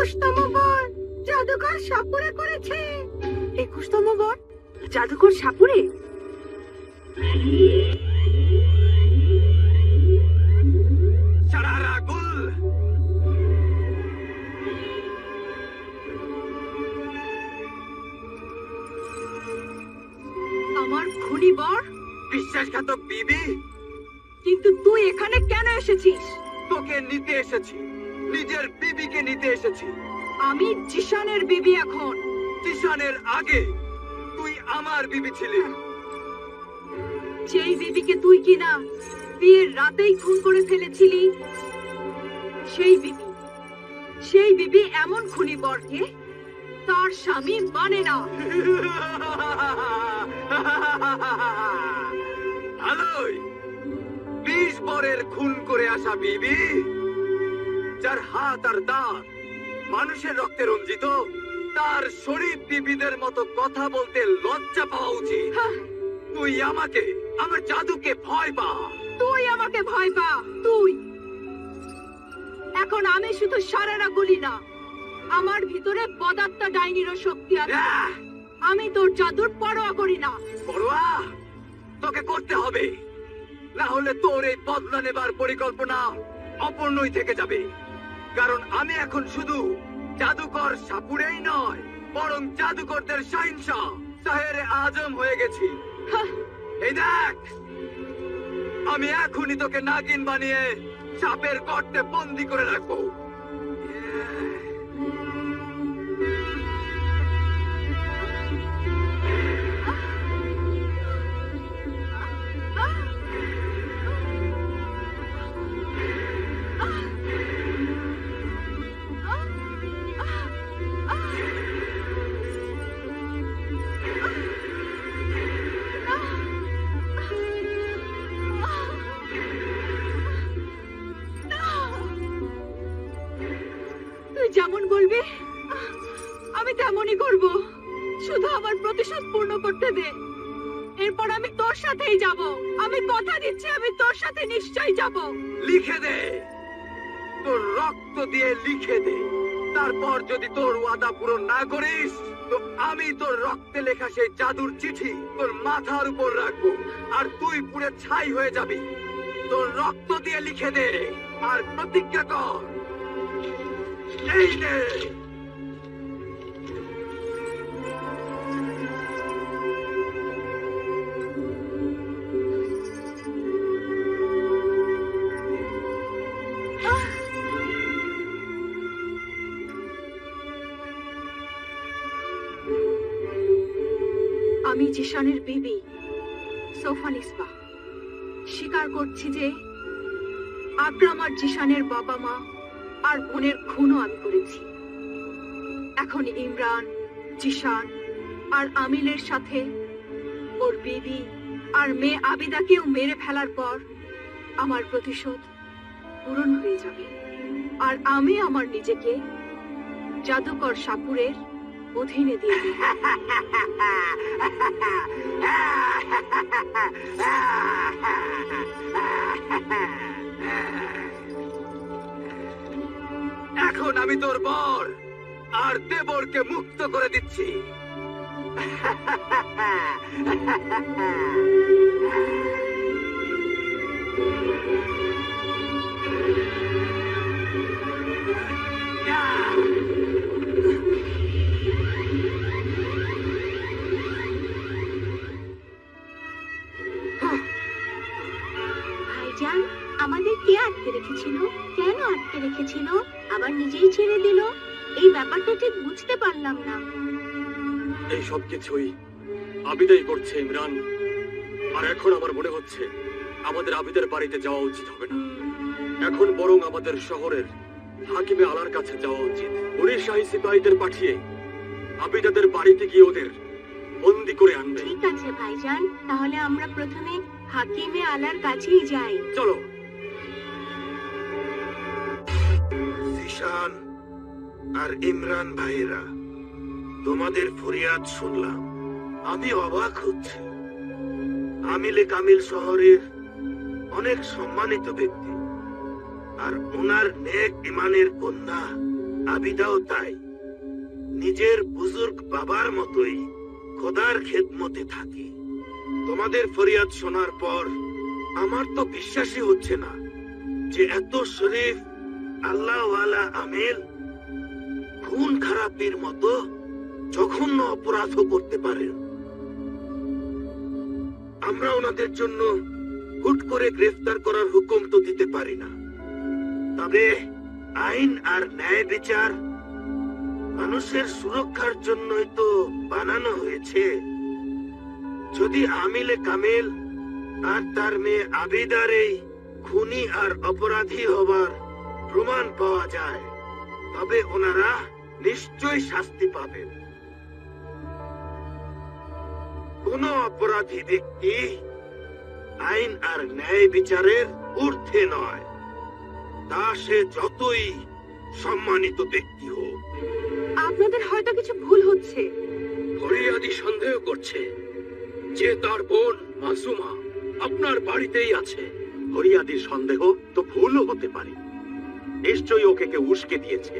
21তম বর জাদুকর সাপুরে করেছে। 21তম বর জাদুকর সাপুরে? আমার খুনি বর? বিশ্বাসঘাতক বিবি, কিন্তু তুই এখানে কেন এসেছিস? তোকে নিতে এসেছি, নিজের বিবিকে নিতে এসেছি। আমি জিশানের বিবি এখন। জিশানের আগে তুই আমার বিবি ছিলি। যেই বিবিকে তুই কিনা বিয়ের রাতেই খুন করে ফেলেছিলি, সেই বিবি এমন খুনি বরকে তার স্বামী মানে না। ভালোই, 20 বরের খুন করে আসা বিবি, যার হাত আর দাঁত মানুষের রক্তে রঞ্জিত, তার শরীফ বিবিদের মতো কথা বলতে লজ্জা পাওয়া উচিত। তুই আমাকে, আমার জাদুকে ভয় পা। তুই আমাকে ভয় পা। তুই এখন আমি শুধু সারেরা বলি না, আমার ভিতরে পদার্থ ডাইনিরও শক্তি আছে। আমি তোর জাদুর পরোয়া করি না। পরোয়া তোকে করতে হবে, না হলে তোর এই বদলা নেবার পরিকল্পনা অপূর্ণই থেকে যাবে। কারণ আমি এখন শুধু জাদুকর সাপুরেই নয়, বরং জাদুকরদের শাহিনশাহ, শাহেরে আজম হয়ে গেছি। এই দেখ, আমি এখনই তোকে নাগিন বানিয়ে সাপের গর্তে বন্দি করে রাখবো। যেমন বলবি আমি তেমনই করব। শুধু আমার প্রতিশোধ পূর্ণ করতে দে, এরপর আমি তোর সাথেই যাব। আমি কথা দিচ্ছি, আমি তোর সাথে নিশ্চয়ই যাব। লিখে দে, তোর রক্ত দিয়ে লিখে দে। তারপর যদি তোর ওয়াদা পূরণ না করিস, তো আমি তোর রক্তে লেখা সেই জাদুর চিঠি তোর মাথার উপর রাখবো, আর তুই পুড়ে ছাই হয়ে যাবি। তোর রক্ত দিয়ে লিখে দে আর প্রতিজ্ঞা কর। এই নে। আমি জিশানের বিবি সোফানিসবা স্বীকার করছি যে আকরাম আর জিশানের বাবা মা আর বোনের খুনও আমি করেছি। এখন ইমরান, জিশান আর আমিলের সাথে ওর বিবি আর মেয়ে আবিদাকেও মেরে ফেলার পর আমার প্রতিশোধ পূরণ হয়ে যাবে, আর আমি আমার নিজেকে জাদুকর সাপুরের অধীনে দিয়ে দেব। এখন আমি তোর বর আর দেবরকে মুক্ত করে দিচ্ছি। ভাইজান, আমাদের কে আটকে রেখেছিল? কেন আটকে রেখেছিল? আবার নিজেই ছেড়ে দিল। এই ব্যাপারটা ঠিক বুঝতে পারলাম না। এই সব কিছুই আবিদাই করছে ইমরান। আর এখন আমার মনে হচ্ছে আমাদের আবিদের বাড়িতে যাওয়া উচিত হবে না, এখন বরং আমাদের শহরের হাকিমে আলার কাছে যাওয়া উচিত। উনি শাহী সিপাহীদের পাঠিয়ে আবিদাদের বাড়িতে গিয়ে ওদের বন্দি করে আনবে। ঠিক আছে ভাইজান, তাহলে আমরা প্রথমে হাকিমে আলার কাছেই যাই। চলো। জিশান আর ইমরান ভাইরা, তোমাদের ফরিয়াদ শুনলাম। আমি অবাক হচ্ছি। আমিলে কামিল শহরের অনেক সম্মানিত ব্যক্তি, আর ওনার নেক ইমানের কন্যা আবিদাও তাই। নিজের বুজুর্গ বাবার মতোই খোদার খেদমতে থাকে। তোমাদের ফরিয়াদ শোনার পর আমার তো বিশ্বাসই হচ্ছে না যে এত শরীফ আল্লাহওয়ালা আমেল খুন খারাপির মতো জঘন্য অপরাধও করতে পারেন। আমরা ওনাদের জন্য হুট করে গ্রেফতার করার হুকুম তো দিতে পারি না, তবে আইন আর ন্যায় বিচার মানুষের সুরক্ষার জন্যই তো বানানো হয়েছে। যদি আমিলে কামিল আর তার মেয়ে আবিদার এই খুনি আর অপরাধী হবার প্রমাণ পাওয়া যায়, তবে ওনারা নিশ্চয়ই শাস্তি পাবেন। কোন অপরাধী ব্যক্তি আইন আর ন্যায় বিচারের ঊর্ধ্বে নয়, তা সে যতই সম্মানিত ব্যক্তি হোক। আপনাদের হয়তো কিছু ভুল হচ্ছে। ফরিয়াদি সন্দেহ করছে যে তার বোন মাসুমা আপনার বাড়িতেই আছে। ফরিয়াদির সন্দেহ তো ভুলও হতে পারে, নিশ্চয়ই ওকে কেউ উস্কে দিয়েছে।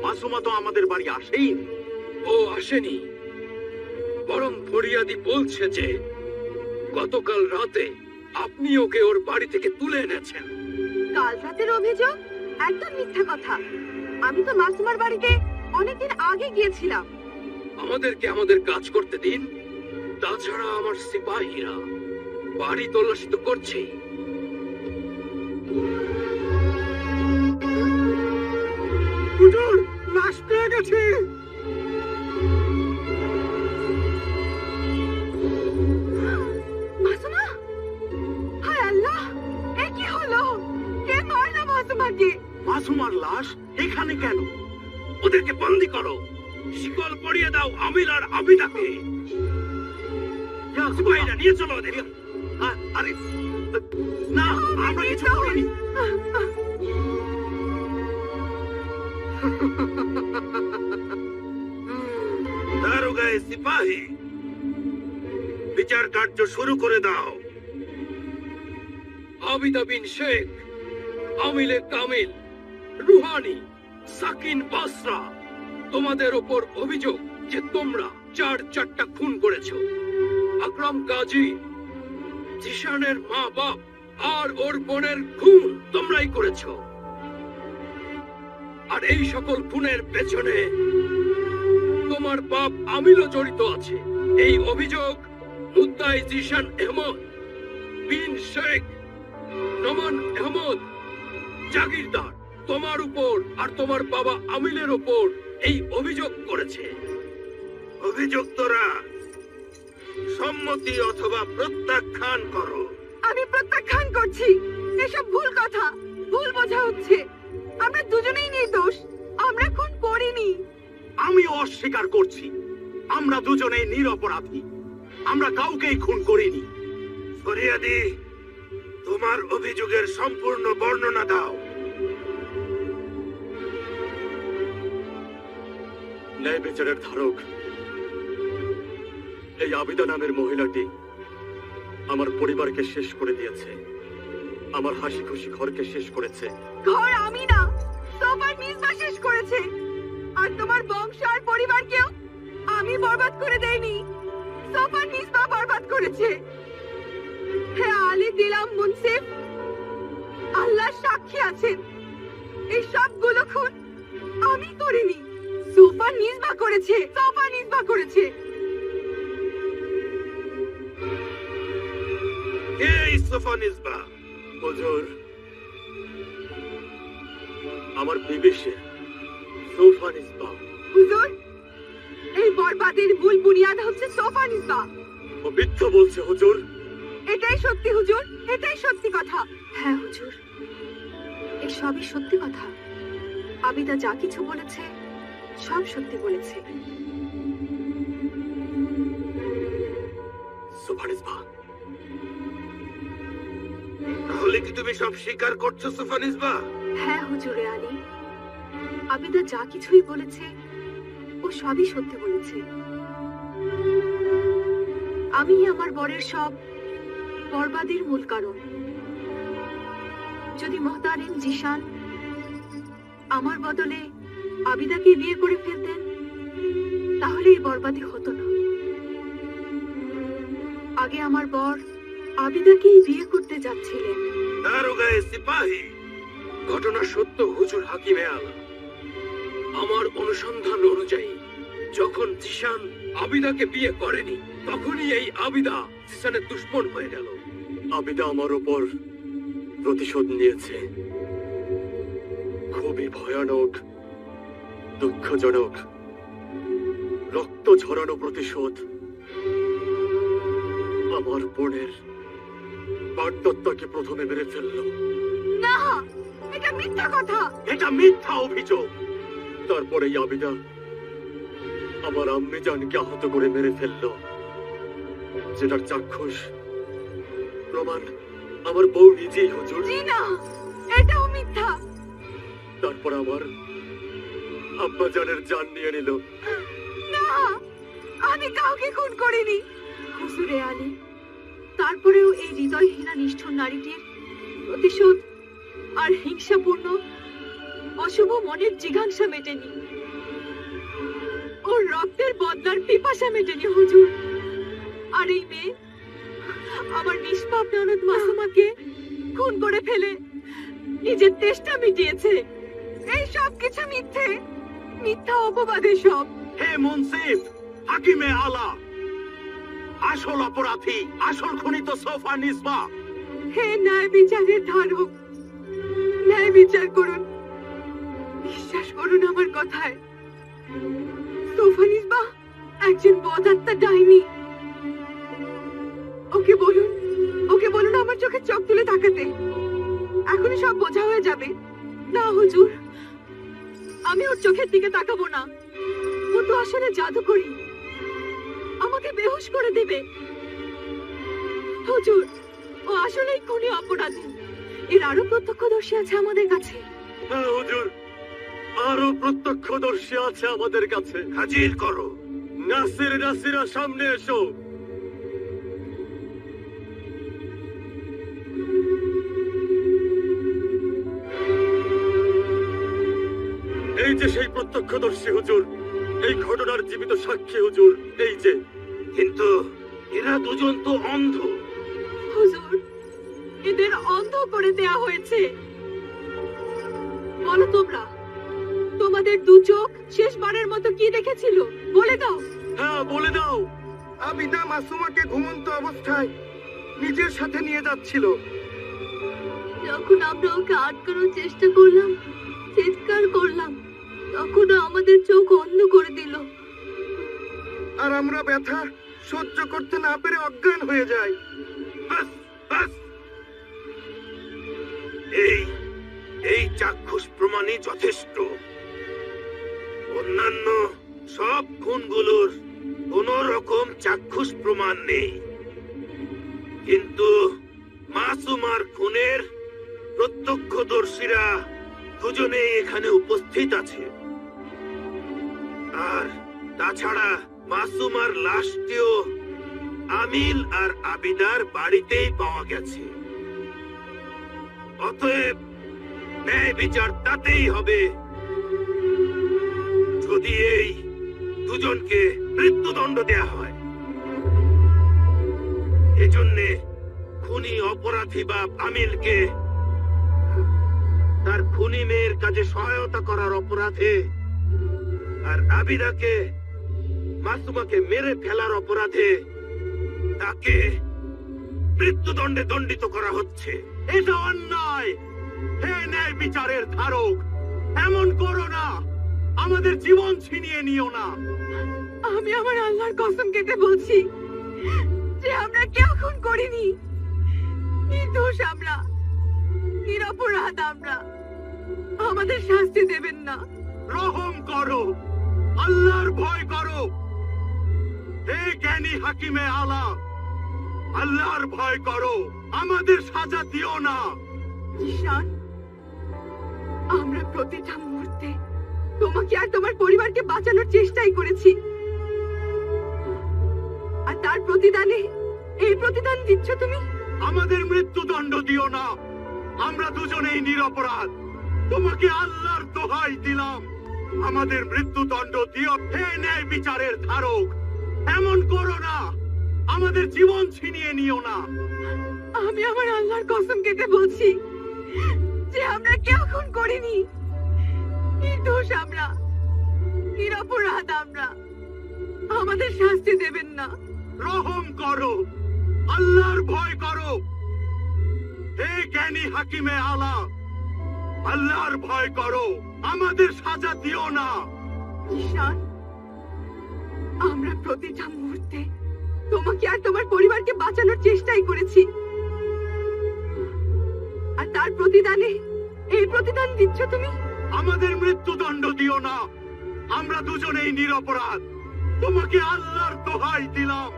মাসুমা তো আমাদের বাড়ি আসেইনি। ও আসেনি, বরং ফরিয়াদি বলছে যে গতকাল রাতে আপনি ওকে ওর বাড়ি থেকে তুলে এনেছেন। কাল রাতের অভিযোগ একদম মিথ্যা কথা। আমি তো মাসুমার বাড়িতে অনেকদিন আগে গিয়েছিলাম। আমাদেরকে আমাদের কাজ করতে দিন। তাছাড়া আমার সিপাহীরা বাড়ি তল্লাশি তো করছেই। হুজুর, লাশ পেয়ে গেছে। মাসুমা, হায় আল্লাহ, এ কি হলো? কে মারলো মাসুমাকে? মাসুমার লাশ এখানে কেন? ওদেরকে বন্দি করো, শিকল পরিয়ে দাও আমিল আর আবিদাকে। সিপাহীরা নিয়ে চলো ওদের। আরে না, আমরা কিছু করিনি। দারোগায়ে সিপাহী, বিচার কার্য শুরু করে দাও। আবিদা বিন শেখ, আমিলে কামিল, রুহানি, সাকিন বাসরা, তোমাদের ওপর অভিযোগ যে তোমরা চারটা খুন করেছো। আকরাম কাজী, জিশানের মা বাপ আর ওর বোনের খুন তোমরাই করেছো। আর এই সকল খুনের পেছনে তোমার বাপ আমিলও জড়িত আছে। এই অভিযোগ মুদ্দাই জিশান আহমদ বিন শেখ নমান আহমদ জাগিরদার তোমার উপর আর তোমার বাবা আমিলের উপর এই অভিযোগ করেছে। অভিযুক্তরা সম্মতি অথবা প্রত্যাখ্যান করো। আমি প্রত্যাখ্যান করছি। এসব ভুল কথা, ভুল বোঝা হচ্ছে। আমরা দুজনেই নির্দোষ, আমরা খুন করিনি। আমি অস্বীকার করছি, আমরা দুজনেই নিরপরাধী। আমরা কাউকেই খুন করিনি। ফরিয়াদি, তোমার অভিযোগের সম্পূর্ণ বর্ণনা দাও। ন্যায় বিচারের ধারক এই আবিদা নামের মহিলাটি আমার পরিবারকে শেষ করে দিয়েছে, আমার হাসি খুশি ঘরকে শেষ করেছে। ঘর আমি না, সোফার মিসবা শেষ করেছে। আর তোমার বংশ আর পরিবারকেও আমি বরবাদ করে দেইনি, সোফার মিসবা বরবাদ করেছে। হে আলী দিলাম মুনসিফ, আল্লাহ সাক্ষী আছেন, এই সবগুলো খুন আমি করিনি, সোফার মিসবা করেছে, সোফার মিসবা করেছে। কে এই সোফা নিসবা? হুজুর, আমার বিবি সে সোফা নিসবা। হুজুর, এই বরবাদের মূল বুনিয়াদ হচ্ছে সোফা নিসবা। ও মিথ্যা বলছে হুজুর। এটাই সত্যি হুজুর, এটাই সত্যি কথা। হ্যাঁ হুজুর, এই সবই সত্যি কথা। আবিদা যা কিছু বলেছে সব সত্যি বলেছে। সোফা নিসবা, তাহলে কি তুমি সব স্বীকার করছো সোফা নিসবা? হ্যাঁ হুজুরে আলী, আবিদা যা কিছুই বলেছে ও সবই সত্যি বলেছে। আমি আমার বরের সব বরবাদের মূল কারণ। যদি মোহতারিম জিশান আমার বদলে আবিদাকে বিয়ে করে ফেলতেন, তাহলে এই বরবাদি হতো না। আগে আমার বর আবিদাকেই বিয়ে করতে যাচ্ছিলেন। দারোগায়ে সিপাহী, ঘটনা সত্য হুজুর হাকিমে আলা। আমার অনুসন্ধান অনুযায়ী যখন জিশান আবিদাকে বিয়ে করেনি, তখনই এই আবিদা জিশানের দুশমন হয়ে গেল। আবিদা আমার উপর প্রতিশোধ নিয়েছে। খুবই ভয়ানক, দুঃখজনক, রক্ত ঝরানো প্রতিশোধ। আমার বোনের বাগদত্তাকে প্রথমে মেরে ফেললো। না, এটা মিথ্যা কথা। এটা মিথ্যা অভিযোগ। তারপরে আবিদা আমার আম্মি জানকে আহত করে মেরে ফেললো, যেটার চাক্ষুষ প্রমাণ আমার বউ নিজেই হুজুর। জি না, এটাও মিথ্যা। তারপর আমার আব্বা জানের জান নিয়ে নিল। না, আমি কাউকে খুন করিনি। হুজুরে আলী, তারপরেও এই হৃদয়হীনা নিষ্ঠুর নারীটির প্রতিশোধ আর হিংসাপূর্ণ অশুভ মনের জিঘাংসা মেটেনি। ওর রক্তের বদলার পিপাসা মেটেনি হুজুর। আর এই মেয়ে আমার নিষ্পাপ ননদ মাসুমাকে খুন করে ফেলে নিজের তেষ্টা মিটিয়েছে। এই সব কিছু মিথ্যে, মিথ্যা অপবাদে সব। হে মুনসিফ, হাকিমে আলা, আসল অপরাধী, আসল খুনি তো সোফা নিসবা। হে ন্যায় বিচারের ধারক, ন্যায় বিচার করুন। বিশ্বাস করুন আমার কথায়। সোফানিসবা একজন বদাত্মা ডাইনি। ওকে বলুন আমার চোখে চোখ তুলে তাকাতে। এখনই সব বোঝা হয়ে যাবে। না হুজুর, আমি ওর চোখের দিকে তাকাবো না। ও তো আসলে জাদুকরি, আমাকে বেহুশ করে দেবে। হুজুর, ও আসলেই খুনি অপরাধী। এর আরো প্রত্যক্ষদর্শী আছে আমাদের কাছে। হ্যাঁ হুজুর, আরো প্রত্যক্ষদর্শী আছে আমাদের কাছে। হাজির করো। নাসিরা সামনে এসো। এই যে সেই প্রত্যক্ষদর্শী হুজুর, এই ঘটনার জীবিত সাক্ষী হুজুর, এই যে। কিন্তু এরা দুজন তো অন্ধ। হুজুর, এদের অন্ধ করে দেয়া হয়েছে। বলো তোমরা, তোমাদের দু চোখ শেষবারের মতো কি দেখেছিল বলে দাও। হ্যাঁ বলে দাও। আবিদা মাসুমাকে ঘুমন্ত অবস্থায় নিজের সাথে নিয়ে যাচ্ছিল। যখন আমরা ওকে আটকানোর চেষ্টা করলাম, চিৎকার করলাম, তখন আমাদের চোখ অন্ধ করে দিল। আর আমরা ব্যথা সহ্য করতে না পেরে অজ্ঞান হয়ে যাই। বাস, বাস। এই চাক্ষুষ প্রমাণই যথেষ্ট। অন্যান্য সব খুনগুলোর কোন রকম চাক্ষুষ প্রমাণ নেই, কিন্তু মাসুমার খুনের প্রত্যক্ষদর্শীরা দুজনেই এখানে উপস্থিত আছে। আর তাছাড়া মাসুমার লাশটিও আমিল আর আবিদার বাড়িতেই পাওয়া গেছে। অতএব ন্যায় বিচার তাতেই হবে যদি এই দুজনকে মৃত্যুদণ্ড দেয়া হয়। এজন্যে খুনি অপরাধী বা আমিলকে তার খুনি মেয়ের কাজে সহায়তা করার অপরাধে, আর আবিদাকে মাসুমাকে মেরে ফেলার অপরাধে তাকে মৃত্যুদণ্ডে দণ্ডিত করা হচ্ছে। এটা অন্যায়। হে ন্যায় বিচারের ধারক, এমন করো না। আমাদের জীবন ছিনিয়ে নিও না। আমি আমার আল্লাহর কসম কেটে বলছি যে আমরা কেউ খুন করিনি। নির্দোষ আমরা, নিরপরাধ আমরা। আমাদের শাস্তি দেবেন না। রহম করো, আল্লাহর ভয় করো। হে জ্ঞানী হাকিমে আলা, আল্লাহর ভয় করো, আমাদের সাজা দিও না। ঈশান, আমরা প্রতিটা মুহূর্তে তোমাকে আর তোমার পরিবারকে বাঁচানোর চেষ্টাই করেছি, আর তার প্রতিদানে এই প্রতিদান দিচ্ছ তুমি। আমাদের মৃত্যুদণ্ড দিও না। আমরা দুজনেই নিরপরাধ। তোমাকে আল্লাহর দোহাই দিলাম, আমাদের মৃত্যুদণ্ড দিও। হে ন্যায় বিচারের ধারক, এমন করো না, আমাদের জীবন ছিনিয়ে নিও না। আমি আমার আল্লাহর কসম কেটে বলছি যে আমরা কেউ খুন করিনি। নির্দোষ আমরা, নিরপরাধ আমরা। আমাদের শাস্তি দেবেন না। রহম করো, আল্লাহর ভয় করো। হে জ্ঞানী হাকিমে আলা, আল্লাহর ভয় করো, আমাদের সাজা দিও না। ঈশান, আমরা প্রতিটা মুহূর্তে তোমাকে আর তোমার পরিবারকে বাঁচানোর চেষ্টাই করেছি, আর তার প্রতিদানে এই প্রতিদান দিচ্ছ তুমি। আমাদের মৃত্যুদণ্ড দিও না, আমরা দুজনেই নিরপরাধ। তোমাকে আল্লাহর দোহাই দিলাম,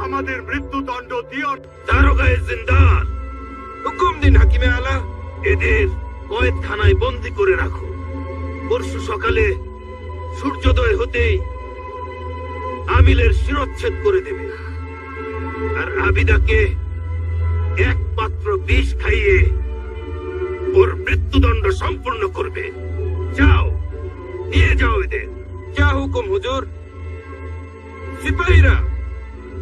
আমাদের মৃত্যুদণ্ড দিও। দারোগায়ে জিন্দার, হুকুম দিন হাকিমে আলা, এদের কয়েদখানায় বন্দী করে রাখো। পরশু সকালে সূর্যোদয় হতেই আমিলের শিরচ্ছেদ করে দেবে, আর আবিদাকে এক পাত্র বিষ খাইয়ে ওর মৃত্যুদণ্ড সম্পূর্ণ করবে। যাও, নিয়ে যাও এদের। যা হুকুম হুজুর। সিপাহীরা,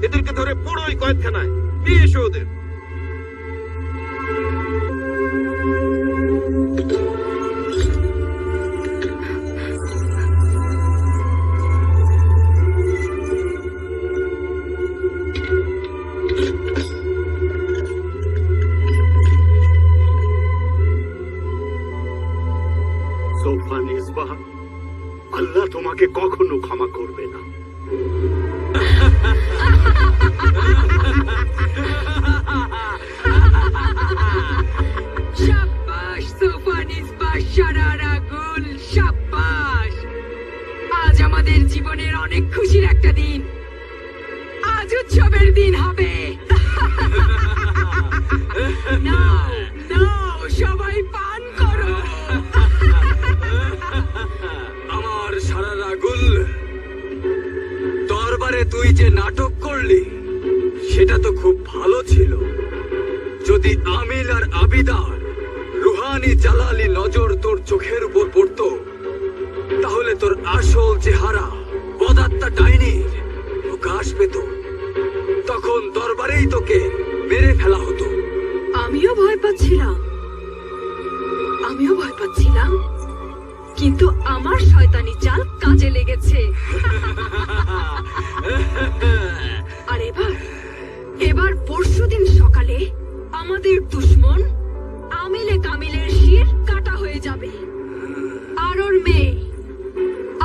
এদেরকে ধরে পুরোই কয়েদখানায় নিয়ে এসো ওদের। সোফান ইসবাহ, আল্লাহ তোমাকে কখনো ক্ষমা করবে না। শাবাশ সোফান ইসবাহ, শারারা গুল, শাবাশ। আজ আমাদের জীবনের অনেক খুশির একটা দিন। আজ উৎসবের দিন হবে। নাও নাও, সবাই পান করো। আমার সারা রাগুল, দরবারে তুই যে নাটক করলি সেটা তো খুব ভালো ছিল। যদি আমিল আর আবিদার রুহানি জালালি নজর তোর চোখের উপর পড়তো, তাহলে তোর আসল চেহারা বদাত্তা ডাইনির প্রকাশ পেত। তখন দরবারেই তোকে মেরে ফেলা হতো। আমিও ভয় পাচ্ছিলাম, কিন্তু আমার শয়তানি চাল কাজে লেগেছে। আর এবার পরশুদিন সকালে আমাদের দুশমন আমিলে কামিলের শির কাটা হয়ে যাবে, আর ওর মেয়ে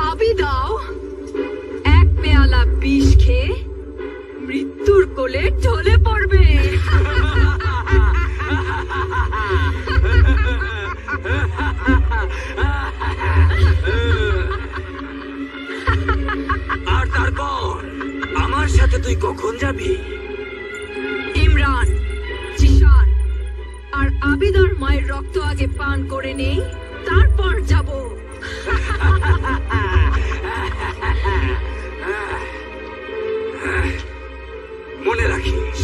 আবিদাও এক পেয়ালা বিষ খেয়ে মৃত্যুর কোলে ঢলে পড়বে। আর তারপর আমার সাথে তুই কখন যাবি? ইমরান, জিশান আর আবিদার মায়ের রক্ত আগে পান করে নেই, তারপর যাব। মনে রাখিস,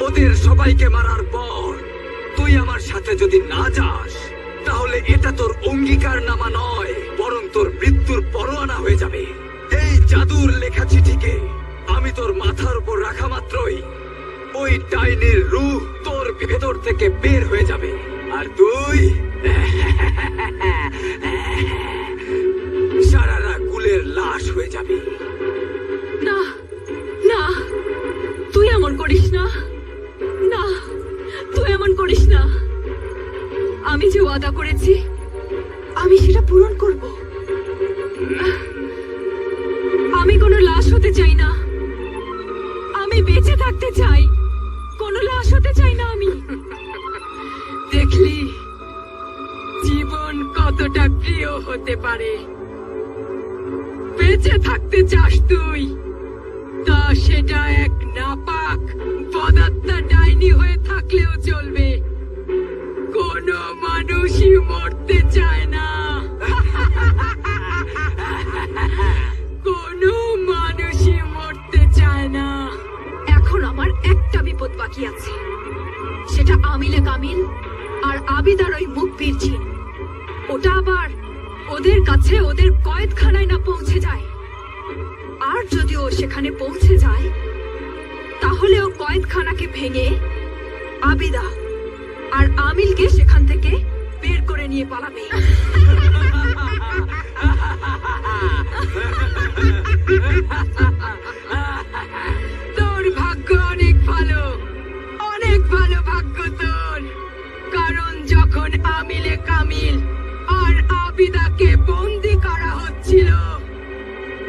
ওদের সবাইকে মারার পর তুই আমার সাথে যদি না যাস, তাহলে এটা তোর অঙ্গীকার নামা নয়, বরং তোর মৃত্যুর পরোয়ানা হয়ে যাবে। এই জাদুর লেখা চিঠিকে আমি তোর মাথার উপর রাখা মাত্রই ওই ডাইনির রূহ তোর ভেতর থেকে বের হয়ে যাবে, আর তুই সারারা কুলের লাশ হয়ে যাবে। না না, তুই এমন করিস না। না, তুই এমন করিস না। আমি যে ওয়াদা করেছি, আমি সেটা পূরণ করব। আমি কোনো লাশ হতে চাই না। আমি বেঁচে থাকতে চাই, কোনো লাশ হতে চাই না আমি। দেখলি জীবন কতটা প্রিয় হতে পারে। বেঁচে থাকতে চাস তুই, তা সেটা এক নাপাক বদাত্মা ডাইনি হয়ে থাকলেও চলবে। কোনো মানুষই মরতে চায় না। কোনো মানুষই মরতে চায় না। এখন আমার একটা বিপদ বাকি আছে, সেটা আমিলে কামিল আর আবিদার ওই মুখ বীরছি। ওটা আবার ওদের কাছে সেখানে পৌঁছে যায় তাহলে ও কয়েদখানাকে ভেঙে আবিদা আর আমিলকে সেখান থেকে বের করে নিয়ে পালাবে। তোর ভাগ্য অনেক ভালো, অনেক ভালো ভাগ্য তোর। কারণ যখন আমিলে কামিল আর আবিদাকে বন্দি করা হচ্ছিল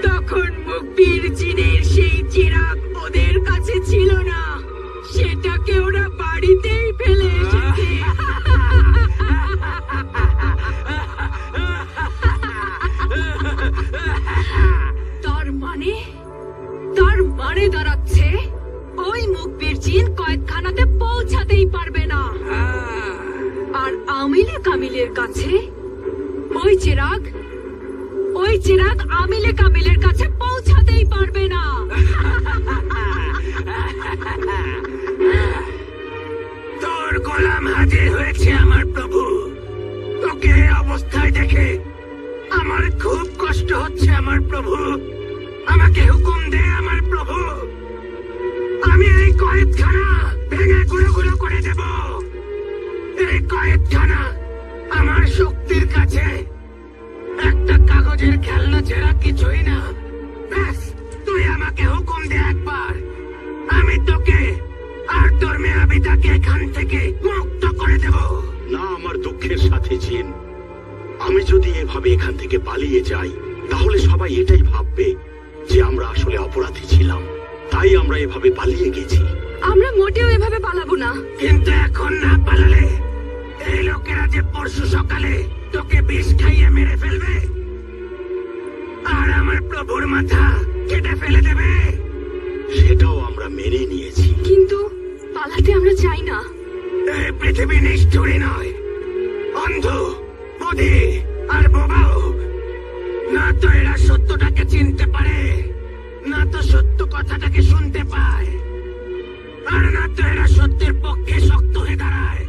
তখন মুকবির জিনের সেই চিরাগ ওদের কাছে ছিল না, সেটাকে ওরা বাড়িতেই ফেলে এসেছে। তার মানে দাঁড়াচ্ছে ওই মুকবির জিন কয়েদখানাতে পৌঁছাতেই পারবে না, আর আমিলে কামিলের কাছে ওই চিরাগ আমিলে কামিলের কাছে পৌঁছাতেই পারবে না। তোর গোলাম হাজির হয়েছে আমার প্রভু। তোকে এই অবস্থায় দেখে আমার খুব কষ্ট হচ্ছে আমার প্রভু। আমাকে হুকুম দে আমার প্রভু, আমি এই কয়েদখানা ভেঙে গুঁড়ো গুঁড়ো করে দেব। এই কয়েদখানা আমার শক্তির কাছে একটা কাগজের খেলনা ছাড়া কিছুই না। ব্যাস, তুই আমাকে হুকুম দে একবার, আমি তোকে আর তোর মেয়ে আবিদাকে এখান থেকে মুক্ত করে দেব। না আমার দুঃখের সাথে জিন, আমি যদি এভাবে এখান থেকে পালিয়ে যাই তাহলে সবাই এটাই ভাববে যে আমরা আসলে অপরাধী ছিলাম, তাই আমরা এভাবে পালিয়ে গেছি। আমরা মোটেও এভাবে পালাবো না। কিন্তু এখন না পালালে এই লোকেরা যে পরশু সকালে তোকে বিষ খাইয়ে মেরে ফেলবে আর আমার প্রভুর মাথা কেটে ফেলে দেবে। সেটাও আমরা মেনে নিয়েছি। কিন্তু পালাতে আমরা চাই না। এই পৃথিবী নিষ্ঠুরী নয়, অন্ধ, বধির আর বোবাও। না তো এরা সত্যটাকে চিনতে পারে, না তো সত্য কথাটাকে শুনতে পায়, আর না তো এরা সত্যের পক্ষে শক্ত হয়ে দাঁড়ায়।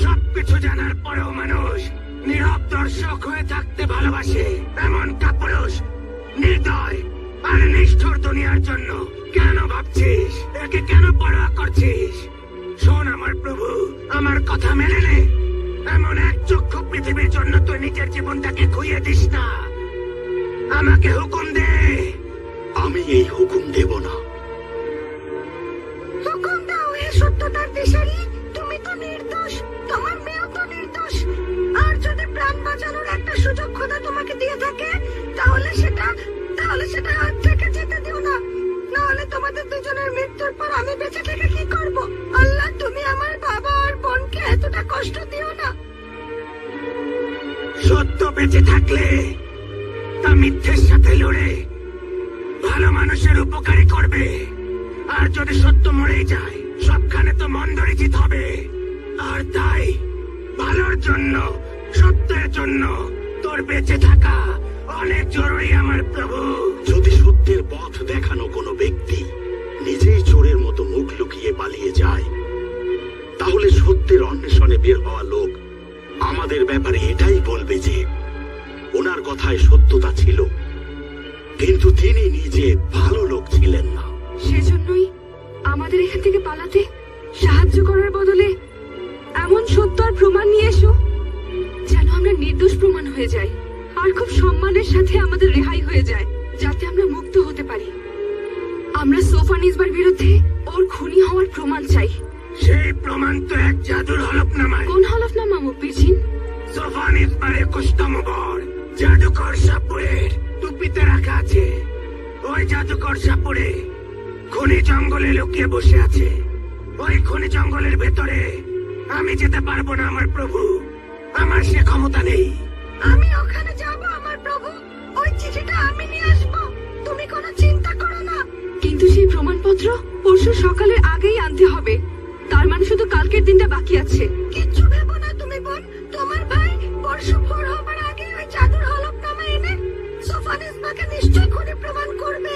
সবকিছু জানার পরেও মানুষ নীরব দর্শক হয়ে থাকতে ভালোবাসে। এমন কাপুরুষ, নির্দয় আর নিষ্ঠুর দুনিয়ার জন্য কেন ভাবছিস? একে কেন পরোয়া করছিস? শোন আমার প্রভু, আমার কথা মেনে নে। এমন এক চক্ষু পৃথিবীর জন্য তুই নিজের জীবনটাকে খুইয়ে দিস না। আমাকে হুকুম দে। আমি এই হুকুম দেব না। হুকুম দাও হে সত্যতার দিশারি, তুমি তো নির্দোষ, তোমার মেয়েও তো নির্দোষ। আর যদি প্রাণ বাঁচানোর একটা সুযোগ খোদা তোমাকে দিয়ে থাকে তাহলে সেটা হাত থেকে যেতে দিও না। নাহলে তোমাদের দুজনের মৃত্যুর পর আমি বেঁচে থেকে কি করব? আল্লাহ, তুমি আমার বাবা আর বোনকে এতটা কষ্ট দিও না। সত্য বেঁচে থাকলে তা মিথ্যের সাথে লড়ে ভালো মানুষের উপকারী করবে, আর যদি সত্য মরে যায় সবখানে তো মন্দরই জিত হবে। আর তাই ভালোর জন্য, সত্যের জন্য তোর বেঁচে থাকা অনেক জরুরি আমার প্রভু। যদি সত্যের পথ দেখানো কোনো ব্যক্তি নিজেই চোরের মতো মুখ লুকিয়ে পালিয়ে যায় তাহলে সত্যের অন্বেষণে বের হওয়া লোক আমাদের ব্যাপারে এটাই বলবে যে ওনার কথায় সত্যতা ছিল, কিন্তু তিনি নিজে ভালো লোক ছিলেন না। সেজন্যই আমাদের এখান থেকে পালাতে সাহায্য করার বদলে এমন সত্য আর প্রমাণ নিয়ে এসো যেন আমরা নির্দোষ প্রমাণ হয়ে যাই, আর খুব সম্মানের সাথে আমাদের রেহাই হয়ে যায়, যাতে আমরা মুক্ত হতে পারি। আমরা সোফানিসবার বিরুদ্ধে ওর খুনি হওয়ার প্রমাণ চাই। সেই প্রমাণ তো এক জাদুর হলফনামায়। কোন হলফনামা মুকবির জিন? সোফানিসবার 21তম বর জাদুকর সাপুরের টুপিতে রাখা আছে। ওই জাদুকর সাপুরে খনি জঙ্গলে লুকিয়ে বসে আছে। ওই খনি জঙ্গলের ভেতরে আমি যেতে পারবো না আমার প্রভু, আমার সে ক্ষমতা নেই। আমি ওখানে যাব আমার প্রভু, ওই চিঠিটা আমি নিয়ে আসবো, তুমি কোনো চিন্তা করো না। কিন্তু সেই প্রমাণপত্র পরশু সকালের আগেই আনতে হবে, তার মানে শুধু কালকের দিনটা বাকি আছে। কিচ্ছু ভেবো না তুমি বোন, তোমার ভাই পরশু ভোর হবার আগে ওই জাদুর হলফনামা এনে সোফানিসবাকে নিশ্চয় খুনি প্রমাণ করবে।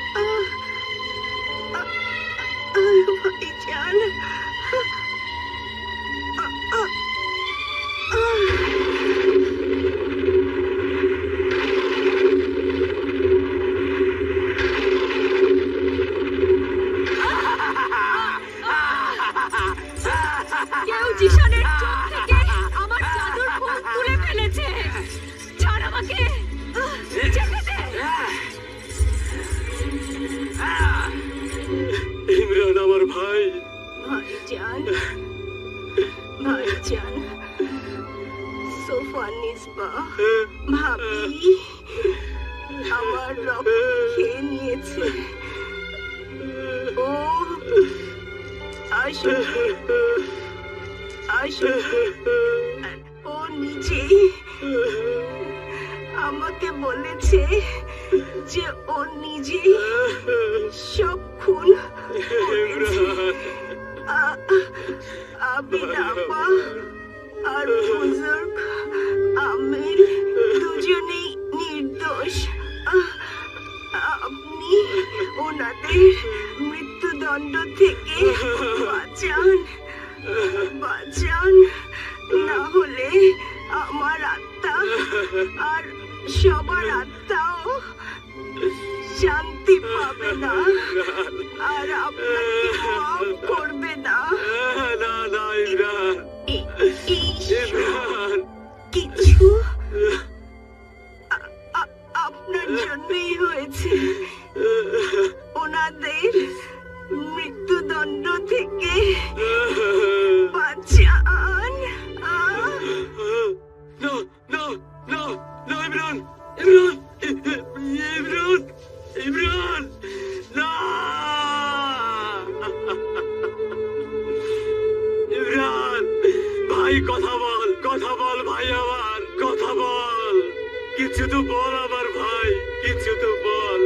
ভাইজান। কেউ জিশানের চোখ থেকে আমার জাদুর ফুল তুলে ফেলেছে। ছাড় আমাকে, যেতে দে। ইমরান আমার ভাই। ভাইজান, ভাইজান, সোফানিসবা ভাবি আমার রক্ত খেয়ে নিয়েছে। ও আসলে আসলে ও নিজেই আমাকে বলেছে যে ও নিজেই সব খুন করেছে। আবিদাপা আর বুজুর্গ আমির দুজনেই নির্দোষ। আপনি ওনাদের মৃত্যুদণ্ড থেকে বাঁচান, বাঁচান, না হলে আমার আত্মা আর সবার আত্মাও শান্তি পাবে না আর আপনাকে মাফ করবে না। না না ইমরান, ইমরান, কিছু আপনার জন্যই হয়েছে। ওনাদের মৃত্যুদণ্ড থেকে বাঁচান। না না না না ইমরান, ইমরান, ইমরান, ইমরান, না ইমরান ভাই, কথা বল ভাই আমার, কথা বল, কিছু তো বল আমার ভাই, কিছু তো বল।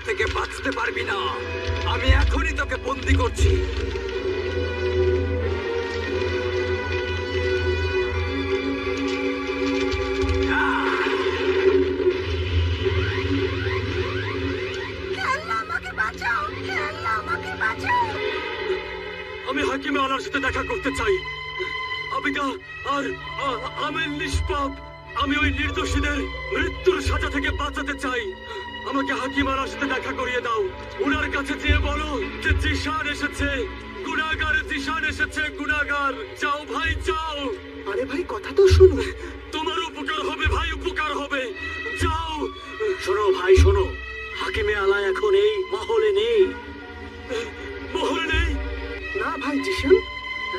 থেকে বাঁচতে পারবি না। আমি এখনই তোকে বন্দি করছি। আমি হাকিমে আলার সাথে দেখা করতে চাই। আবিদা আর আমির নিষ্পাপ আমি ওই নির্দোষীদের মৃত্যুর সাজা থেকে বাঁচাতে চাই। আমাকে হাকিমার সাথে দেখা করিয়ে দাও। উনার কাছে যেয়ে বলো যে জিশান এসেছে, গুনাহগার জিশান এসেছে, গুনাহগার। যাও ভাই যাও। আরে ভাই, কথা তো শোনো। তোমার উপকার হবে ভাই, উপকার হবে। যাও। শোনো ভাই শোনো, হাকিমে আলা এখন এই মহলে নেই। মহল নেই? না ভাই, জিশান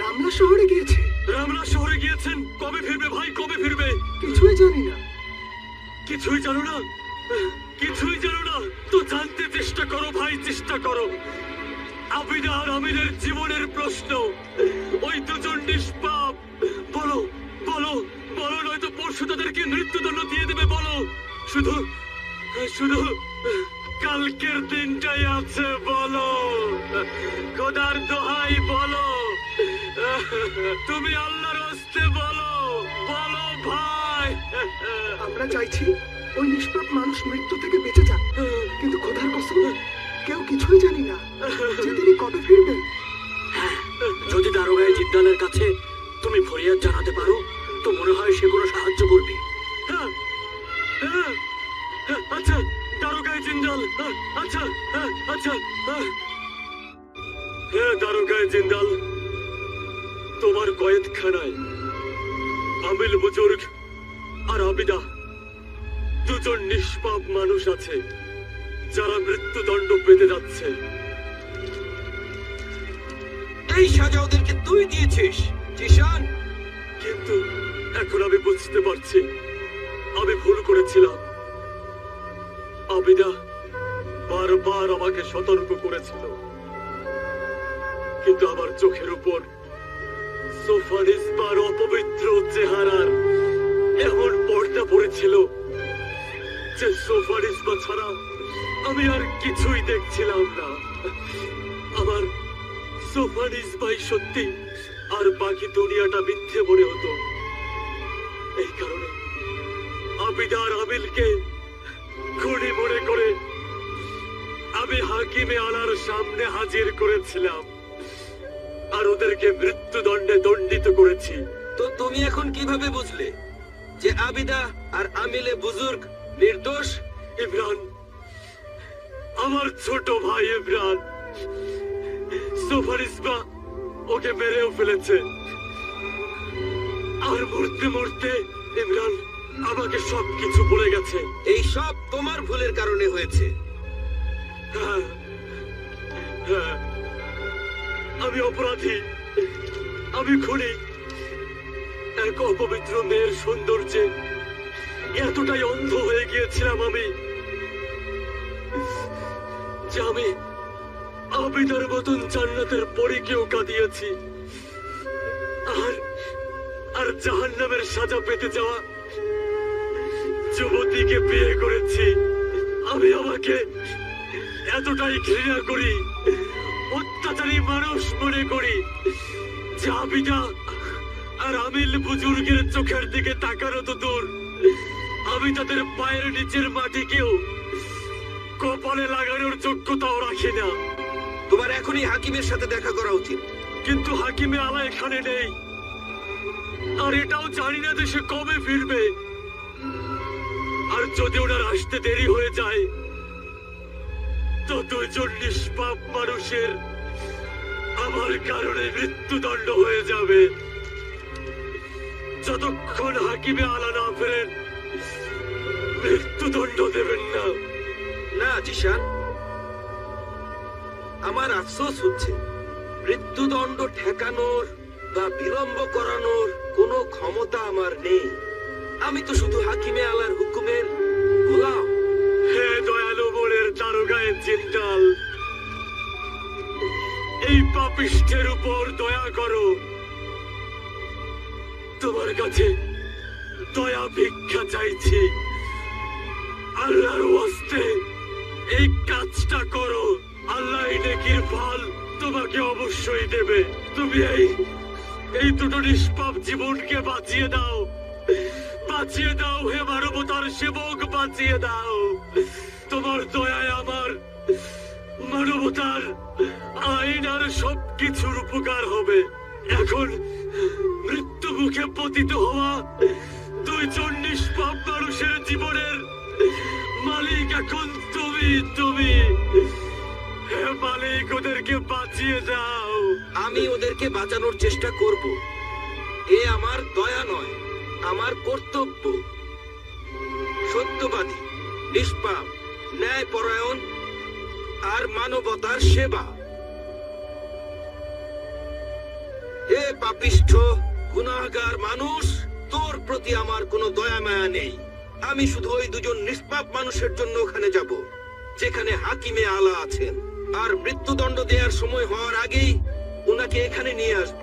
রামলা শহরে গিয়েছে। রামলা শহরে গিয়েছেন? কবে ফিরবে ভাই, কবে ফিরবে? কিছুই জানি না। কিছুই জানো না? কিছুই জানো না তো জানতে চেষ্টা করো ভাই, চেষ্টা করো। আবিদা আর আমিরের জীবনের প্রশ্ন, ওই দুজন নিষ্পাপ। বলো বলো বলো, নয়তো পরশু তাদেরকে মৃত্যুদণ্ড দিয়ে দেবে। বলো, শুধু শুধু কালকের দিনটাই আছে। বলো, খোদার দোহাই বলো, তুমি আল্লাহর হস্তে বলো, বলো ভাই। আমরা চাইছি ওই নিষ্পাপ মানুষ মৃত্যু থেকে বেঁচে যাক, কিন্তু খোদার কসম কেউ কিছুই জানি না যে তিনি কবে ফিরবেন। হ্যাঁ, যদি দারোগায় জিদ্দালের কাছে তুমি ফরিয়াদ জানাতে পারো তো মনে হয় সে কোনো সাহায্য করবে। হ্যাঁ, হ্যাঁ, হ্যাঁ, আচ্ছা দারোগায় জিন্দাল। আচ্ছা, আচ্ছা, হ্যাঁ দারোগায় জিন্দাল, তোমার কয়েদখানায় আমিল বুজুর্গ আর আবিদা দুজন নিষ্পাপ মানুষ আছে যারা মৃত্যুদণ্ড পেতে যাচ্ছে। এই সাজা ওদেরকে তুই দিয়েছিস জিশান। কিন্তু এখন আমি বুঝতে পারছি আমি ভুল করেছিলাম। আবিদা বারবার আমাকে সতর্ক করেছিল, কিন্তু আমার চোখের উপর সোফানিসবার অপবিত্র চেহারার এমন পর্দা পড়েছিল যে সোফানিসবা ছাড়া আমি আর কিছুই দেখছিলাম না। আমার সোফানিসবাই সত্যি, আর বাকি দুনিয়াটা মিথ্যে মনে হতো। এই কারণে আবিদা আর আমিলকে খুনি মনে করে আমি হাকিমে আলার সামনে হাজির করেছিলাম আর ওদেরকে মৃত্যুদণ্ডে দণ্ডিত করেছি। তো তুমি এখন কিভাবে বুঝলে যে আবিদা আর আমিলে বুজুর্গ নির্দোষ? ইমরান, আমার ছোট ভাই ইমরান, সোফারিসবা ওকে মেরেও ফেলেছে। আর মরতে মরতে ইমরান আমাকে সবকিছু বলে গেছে। এই সব তোমার ভুলের কারণে হয়েছে। হ্যাঁ, হ্যাঁ, আমি অপরাধী, আমি খুনি। এক অপবিত্র মেয়ের সৌন্দর্যে এতটাই অন্ধ হয়ে গিয়েছিলাম আমি যে আমি আবিদার মতন জান্নাতের পরীকেও কাঁদিয়েছি। আর জাহান্নামের সাজা পেতে যাওয়া যুবতীকে বিয়ে করেছি। আমি আমাকে এতটাই ঘৃণা করি, অত্যাচারী মানুষ মনে করি যে আবিদা আর আমিল বুজুর্গের চোখের দিকে তাকানো তো দূর, আমি তাদের পায়ের নিচের মাটিকেও কপালে লাগানোর যোগ্যতাও রাখি না। তোমার এখনই হাকিমের সাথে দেখা করা উচিত। কিন্তু হাকিমে আলা এখানে নেই, আর এটাও জানি না যে সে কবে ফিরবে। আর যদি ওনার আসতে দেরি হয়ে যায় তো দুইজন নিষ্পাপ মানুষের আমার কারণে মৃত্যুদণ্ড হয়ে যাবে। যতক্ষণ হাকিমে আলা না ফেরেন মৃত্যুদণ্ড দেবেন না। না জিশান, আমার আফসোস হচ্ছে মৃত্যুদণ্ড ঠেকানোর বা বিলম্ব করানোর কোনো ক্ষমতা আমার নেই। আমি তো শুধু হাকিমে আলার হুকুমের গোলাম। হে দয়ালু মনের দারোগায় জিন্দাল, এই পাপিষ্ঠের উপর দয়া করো। তোমার কাছে দয়া ভিক্ষা চাইছি। আল্লাহর ওয়াস্তে এই কাজটা করো। আল্লাহ এই নেকির ফল তোমাকে অবশ্যই দেবে। তুমি এই দুটো নিষ্পাপ জীবনকে বাঁচিয়ে দাও, বাঁচিয়ে দাও হে মানবতার সেবক, বাঁচিয়ে দাও। তোমার দয়ায় আমার মানবতার আইন আর সবকিছুর উপকার হবে। এখন মৃত্যু মুখে পতিত হওয়া দুইজন নিষ্পাপ মানুষের জীবনের মালিক এখন তুমি হে মালিক, ওদেরকে বাঁচিয়ে দাও। আমি ওদেরকে বাঁচানোর চেষ্টা করব। এ আমার দয়া নয়, আমার কর্তব্য। সত্যবাদী, নিষ্পাপ, ন্যায়পরায়ণ আর মানবতার সেবা। হে পাপিষ্ঠ গুনাহগার মানুষ, তোর প্রতি আমার কোনো দয়া মায়া নেই। আমি শুধু ওই দুজন নিষ্পাপ মানুষের জন্য ওখানে যাব, যেখানে হাকিমে আলা আছেন। আর মৃত্যুদণ্ড দেওয়ার সময় হওয়ার আগেই ওনাকে এখানে নিয়ে আসব।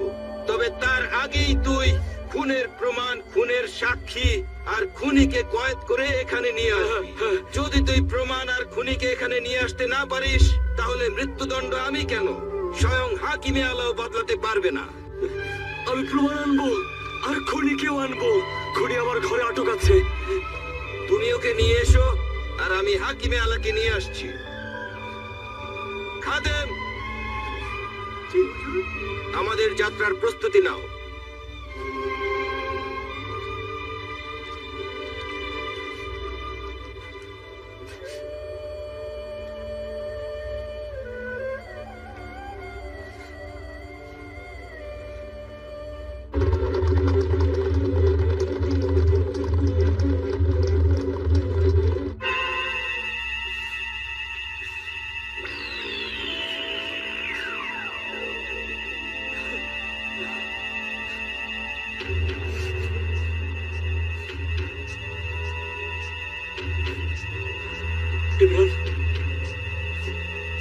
তবে তার আগেই তুই খুনের প্রমাণ, খুনের সাক্ষী আর খুনিকে কয়েদ করে এখানে নিয়ে আসবি। যদি তুই প্রমাণ আর খুনিকে এখানে নিয়ে আসতে না পারিস, তাহলে মৃত্যুদণ্ড আমি কেন, স্বয়ং হাকিমে আলাও বদলাতে পারবে না। আমি প্রমাণ আনবো আর খুনিকেও আনবো। খুনি আমার ঘরে আটক আছে। তুমি ওকে নিয়ে এসো, আর আমি হাকিমে আলাকে নিয়ে আসছি। খাদেম, আমাদের যাত্রার প্রস্তুতি নাও। ইমরান,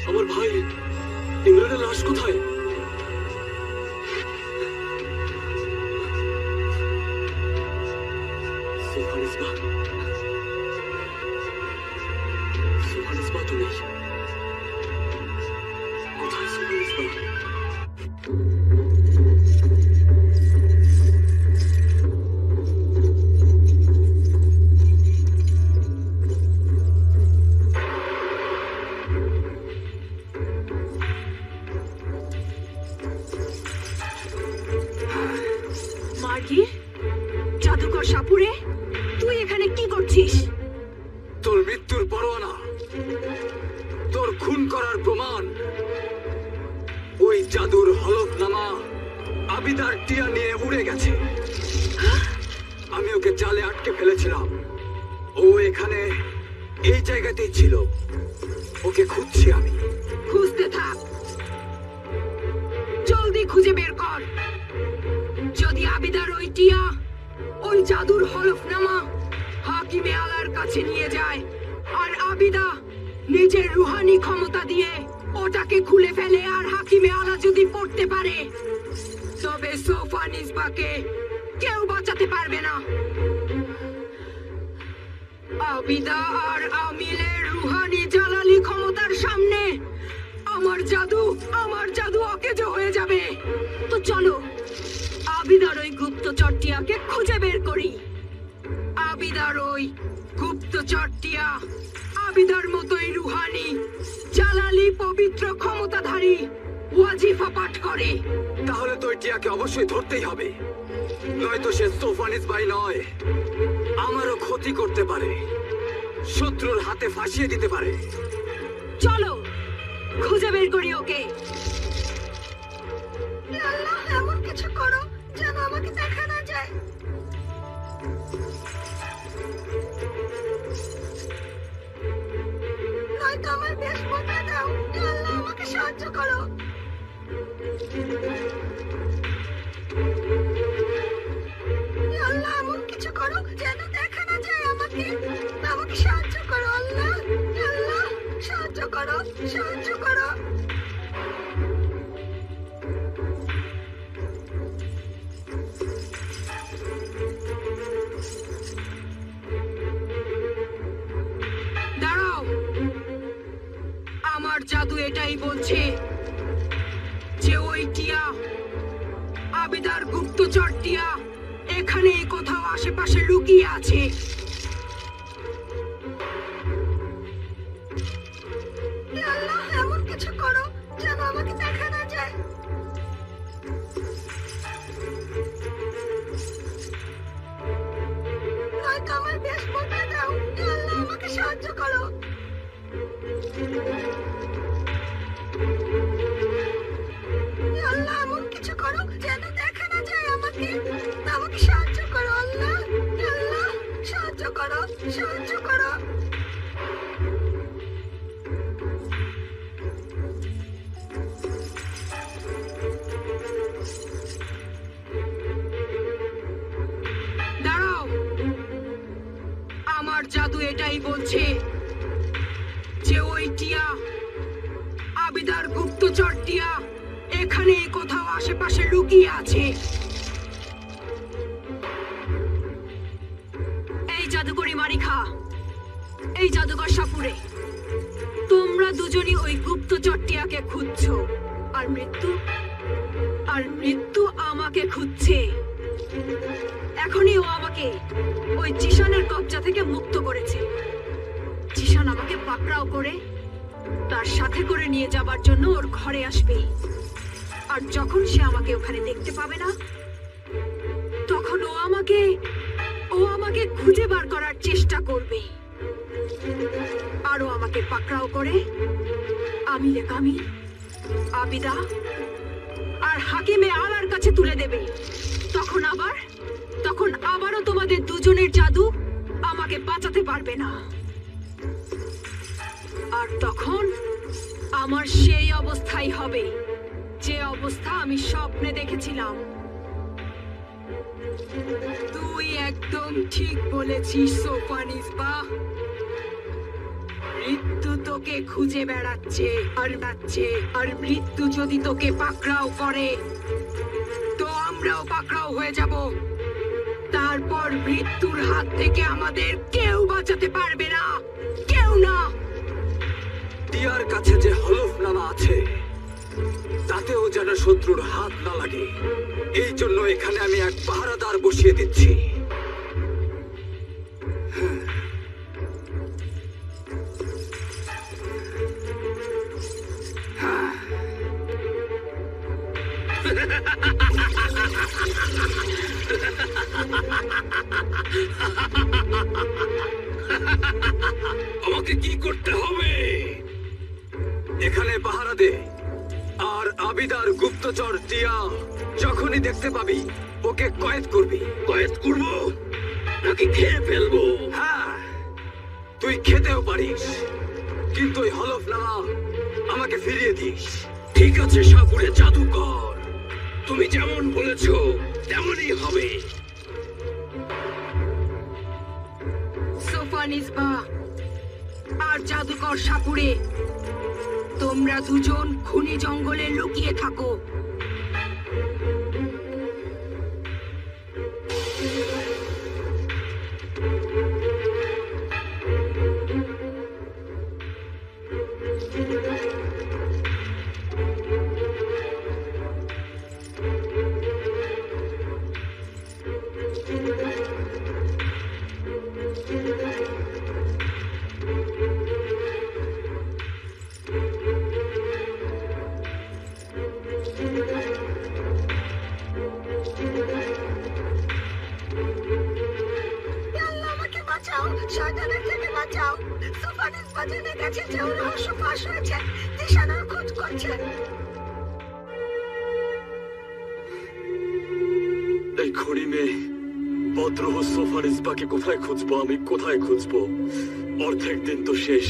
আমার ভাই ইমরানের লাশ কোথায়? সুবহানিসবা তো নেই। কোথায় সুবহানিসবা? মার্গি, জাদুকর সাপুরে, তুই এখানে কি করছিস? তোর মৃত্যুর পরোয়ানা, তোর খুন করার প্রমাণ, ওই জাদুর হলফনামা আবিদার টিয়া নিয়ে উড়ে গেছে। আমি ওকে জালে আটকে ফেলেছিলাম। ও এখানে এই জায়গাতেই ছিল। ওকে খুঁজছি আমি। খুঁজতে থাক, জলদি খুঁজে বের কর। যদি আবিদার ওই টিয়া ওই জাদুর হলফনামা হাকিমে আলার কাছে নিয়ে যায়, আর আবিদা নিজের রুহানি ক্ষমতা দিয়ে ওটাকে খুলে ফেলে, আর হাকিমে আলা যদি পড়তে পারে, তবে সোফানিসবাকে কেউ বাঁচাতে পারবে না। আবিদা আর আমিলের রুহানি জালালি ক্ষমতার সামনে আমার জাদু অকেজো হয়ে যাবে। তো চলো আবিদার ওই গুপ্তচরটিয়াকে খুঁজে বের করি। আবিদার ওই গুপ্তচরটিয়া আবিদার মতোই রুহানি জালালি পবিত্র ক্ষমতাধারী ওয়াজিফা পাঠ করে। তাহলে তো ওই টিয়াকে অবশ্যই ধরতেই হবে, নয়তো সে সোফানিস ভাই নয়, আমারও ক্ষতি করতে পারে, শত্রুর হাতে ফাঁসিয়ে দিতে পারে। চলো খুঁজে বের করি ওকে। আল্লাহ, এমন কিছু করো যেন আমাকে দেখা না যায়। নয়তো আমার বেশ বদলে দাও। আল্লাহ, আমাকে সাহায্য করো। আল্লাহ, এমন কিছু করো যেন দেখা না যায় আমাকে। আমাকে সাহায্য করো আল্লাহ। আল্লাহ, সাহায্য করো, সাহায্য করো। দাঁড়াও, আমার জাদু এটাই বলছে যে ওই টিয়া আবিদার গুপ্তচর টিয়া এখানে কোথাও আশেপাশে লুকিয়ে আছে। আল্লাহ, এমন কিছু করো যেন আমাকে দেখা না যায়। আমাকে আমাকে সাহায্য করো আল্লাহ, আল্লাহ সাহায্য করো, সাহায্য করো। দাঁড়াও, আমার জাদু এটাই বলছে যে ওই টিয়া, আবিদার গুপ্তচর টিয়া এখানে কোথাও আশেপাশে লুকিয়ে আছে। এই জাদুকরি মারিখা, এই জাদুকর সাপুরে, তোমরা দুজনই ওই গুপ্তচর টিয়াকে খুঁজছো, আর মৃত্যু আমাকে খুঁজছে। এখনই ও আমাকে ওই জিশানের কবজা থেকে মুক্ত করেছে। জিশান আমাকে পাকড়াও করে তার সাথে করে নিয়ে যাবার জন্য ওর ঘরে আসবে, আর যখন সে আমাকে ওখানে দেখতে পাবে না, তখন ও আমাকে খুঁজে বার করার চেষ্টা করবে, আর ও আমাকে পাকড়াও করে কামিল, আবিদা আর হাকিমে আলার কাছে তুলে দেবে। তখন আবারও তোমাদের দুজনের জাদু আমাকে বাঁচাতে পারবে না, আর তখন আমার সেই অবস্থাই হবে যে অবস্থা আমি স্বপ্নে দেখেছিলাম। তুই একদম ঠিক বলেছিস সোফানিস বা। মৃত্যু তোকে খুঁজে বেড়াচ্ছে আর মৃত্যু যদি তোকে পাকড়াও করে তো আমরাও পাকড়াও হয়ে যাব। তারপর মৃত্যুর হাত থেকে আমাদের কেউ বাঁচাতে পারবে না, কেউ না। টিয়ার কাছে যে হলফনামা আছে তাতেও যেন শত্রুর হাত না লাগে, এই জন্য এখানে আমি এক পাহারাদার বসিয়ে দিচ্ছি। আমাকে কি করতে হবে? এখানে পাহারা দে, আর আবিদার গুপ্তচর টিয়া যখনই দেখতে পাবি ওকে কয়েদ করবি। কয়েদ করবো নাকি খেয়ে ফেলবো? হ্যাঁ, তুই খেতেও পারিস, কিন্তু ওই হলফনামা আমাকে ফিরিয়ে দিস। ঠিক আছে সাপুরে জাদুকর, তুমি যেমন বলেছো তেমনই হবে। সোফানিস বা আর জাদুকর সাপুরে, তোমরা দুজন খুনি জঙ্গলে লুকিয়ে থাকো। আল্লাহ আমাকে বাঁচাও, শয়তানের থেকে বাঁচাও। সোফানিস বা জেনে গেছে যে ওর রহস্য ফাঁস হয়েছে, দিশানার খোঁজ করছে। এই খড়ি মেয়ে ভদ্রহ সোফানিসবাকে কোথায় খুঁজবো? আমি কোথায় খুঁজবো? অর্ধেক দিন তো শেষ,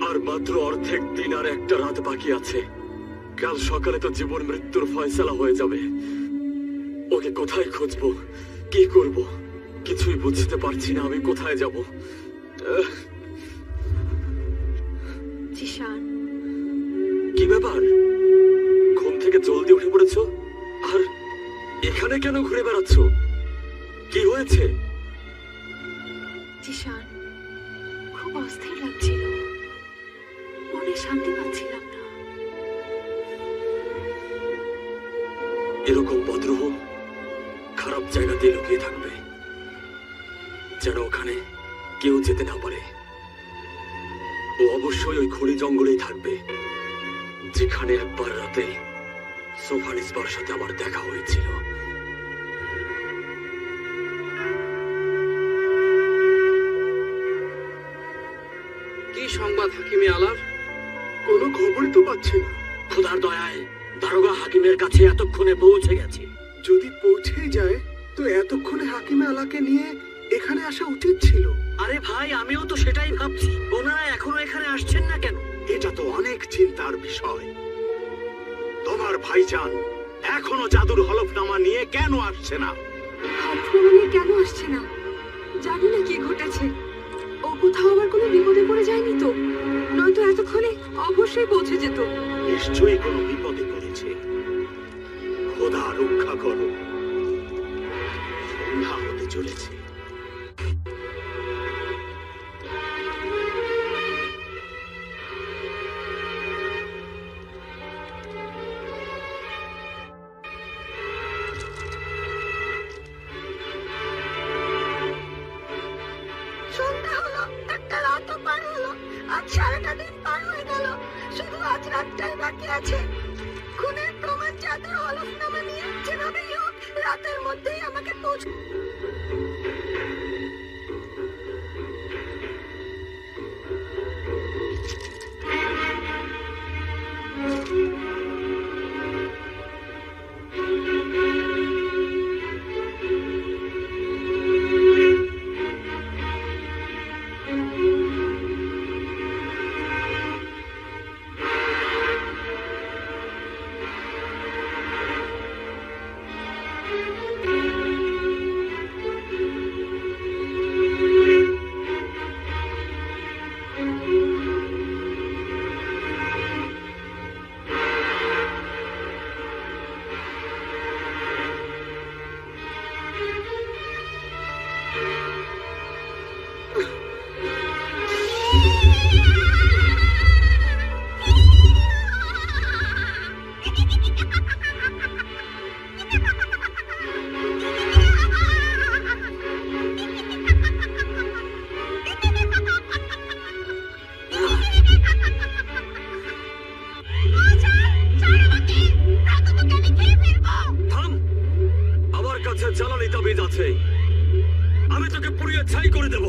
আর মাত্র অর্ধেক দিন আর একটা রাত বাকি আছে। কাল সকালে তো জীবন মৃত্যুর ফয়সালা হয়ে যাবে। ওকে কোথায় খুঁজবো, কি করব, কিছুই বুঝতে পারছি না। আমি কোথায় যাব? জিশান, কি ব্যাপার? ঘুম থেকে জলদি উঠে পড়েছো, আর এখানে কেন ঘুরে বেড়াচ্ছ? কি হয়েছে? জিশান, খুব অস্থির লাগছিল, মনে শান্তি পাচ্ছিলাম না। এরকম ভদ্রহ খারাপ জায়গাতে লুকিয়ে থাকবে, যেন ওখানে কেউ যেতে না পারে। ও অবশ্যই ওই খড়ি জঙ্গলেই থাকবে, যেখানে একবার রাতে সোফানিসবার সাথে আমার দেখা হয়েছিল। কি সংবাদ হাকিমে আলার? কোনো খবরই তো পাচ্ছি না। খোদার দয়ায় দারোগা হাকিমের কাছে এতক্ষণে পৌঁছে গেছে। যদি পৌঁছেই যায় তো এতক্ষণে হাকিমে আলাকে নিয়ে এখানে আসা উচিত ছিল। আরে ভাই, আমিও তো সেটাই ভাবছি, ওনারা এখনো এখানে আসছেন না কেন? এটা তো অনেক চিন্তার বিষয়। তোমার ভাইজান এখনো জাদুর হলফনামা নিয়ে কেন আসছে না? হলফনামা নিয়ে কেন আসছে না জানি না কি ঘটেছে। ও কোথাও আবার কোনো বিপদে পড়ে যায়নি তো? নয়তো এতক্ষণে অবশ্যই পৌঁছে যেত। নিশ্চয়ই কোনো বিপদে পড়েছে। খোদা রক্ষা করো। সন্ধ্যা হতে চলেছে। সন্ধ্যা হলো, একটা রাতও পার হলো, আজ সারাটা দিন পার হয়ে গেল, শুধু আজ রাতটাই বাকি আছে। খুনের প্রমাণ জাদুর হলফনামা নিয়ে যেভাবেই হোক রাতের মধ্যেই আমাকে পৌঁছে। থাম, আমার কাছে জ্বালানি তাবিজ আছে, আমি তোকে পুড়িয়ে ছাই করে দেব।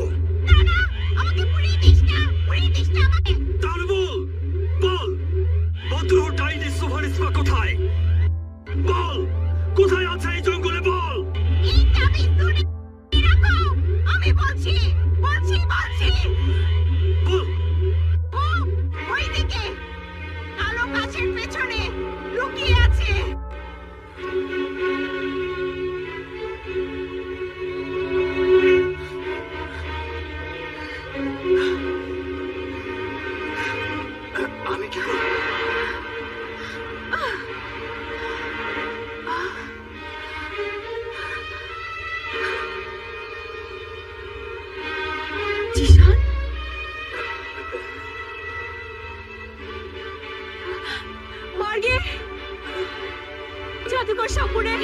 তাহলে বল, বল বদ্রু ডাইনি সুভানিসমা কোথায়? বল কোথায় আছে এই জঙ্গলে, বল। আমি বলছি বলছি বলছি বল। ওইদিকে কালো গাছের পেছনে লুকিয়ে আছে। আমি কি করব? জিশান, মার্গে জাদুকর সাপুরে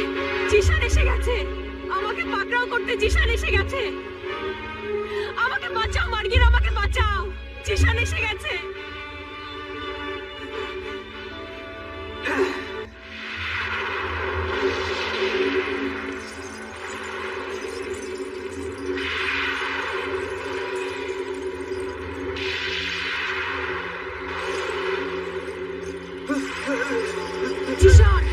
জিশান এসে গেছে। আমাকে পাকড়াও করতে জিশান এসে গেছে। আমাকে বাঁচাও মার্গির, আমাকে বাঁচাও, জিশান এসে গেছে। জিশান,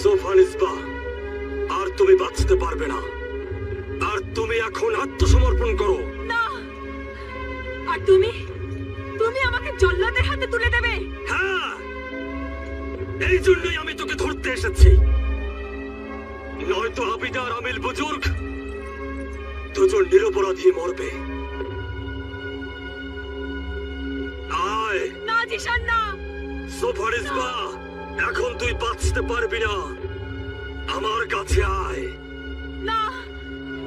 সোফানিসবা, আর তুমি বাঁচতে পারবে না। আর তুমি এখন আত্মসমর্পণ করো। না। আর তুমি তুমি আমাকে জল্লাদের হাতে তুলে দেবে? হ্যাঁ, এই জন্যই আমি তোকে ধরতে এসেছি। নয়তো আবিদা আর আমিল বুজুর্গ দুজন নিরপরাধী মরবে। আয়। না জিশান, না। সোফানিসবা, এখন তুই বাঁচতে পারবি না। আমার কাছে আয়। না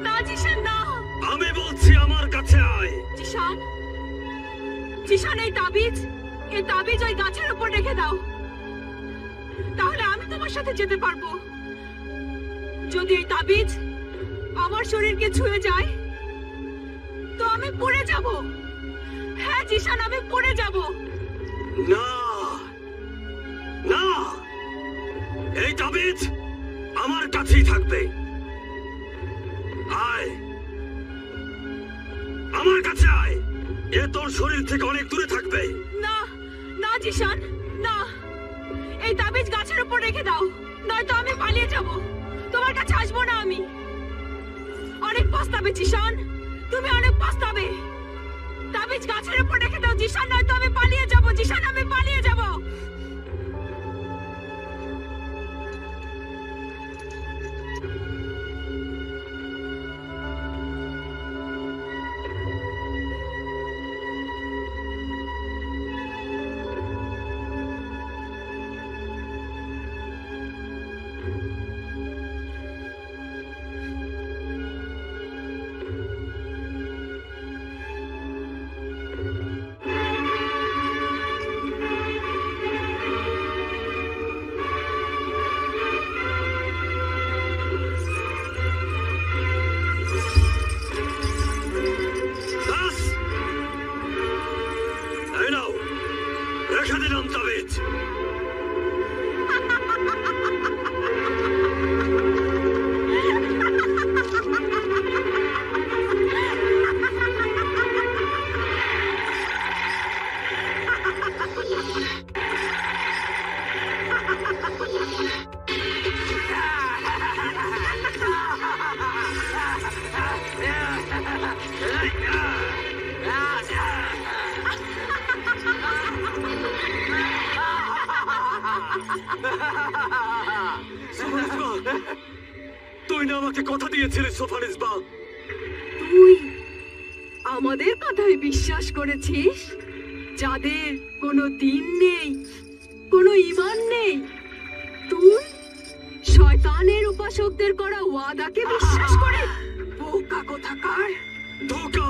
না জিশান, না। আমি বলছি আমার কাছে আয়। জিশান, জিশান, এই তাবিজ ওই গাছের উপর রেখে দাও, তাহলে আমি তোমার সাথে যেতে পারবো। যদি এই তাবিজ আমার শরীরকে ছুঁয়ে যায় তো আমি পড়ে যাব। হ্যাঁ জিশান, আমি পড়ে যাব। না না, এই তাবিজ আমার কাছেই থাকবে। আয়, আমার কাছে আয়। এ তোর শরীর থেকে অনেক দূরে থাকবে। না না জিশান, না, এই তাবিজ গাছের উপর রেখে দাও, নয়তো আমি পালিয়ে যাব। তোমার কাছে আসবো না আমি। অনেক পস্তাবে জিশান, তুমি অনেক পস্তাবে। তাবিজ গাছের উপর রেখে দাও জিশান, নয়তো আমি পালিয়ে যাব। জিশান, আমি পালিয়ে যাব। বাস, এই নাও, রেখে দিলাম তাবিজ। সোফানিসবা, তুই না আমাকে কথা দিয়েছিলিস সোফানিসবা? তুই আমাদের কথায় বিশ্বাস করেছিস? যাদের কোনো দিন নেই, কোনো ঈমান নেই, তুই শয়তানের উপাসকদের করা ওয়াদাকে বিশ্বাস করে? বোকা কোথাকার! ধোকা,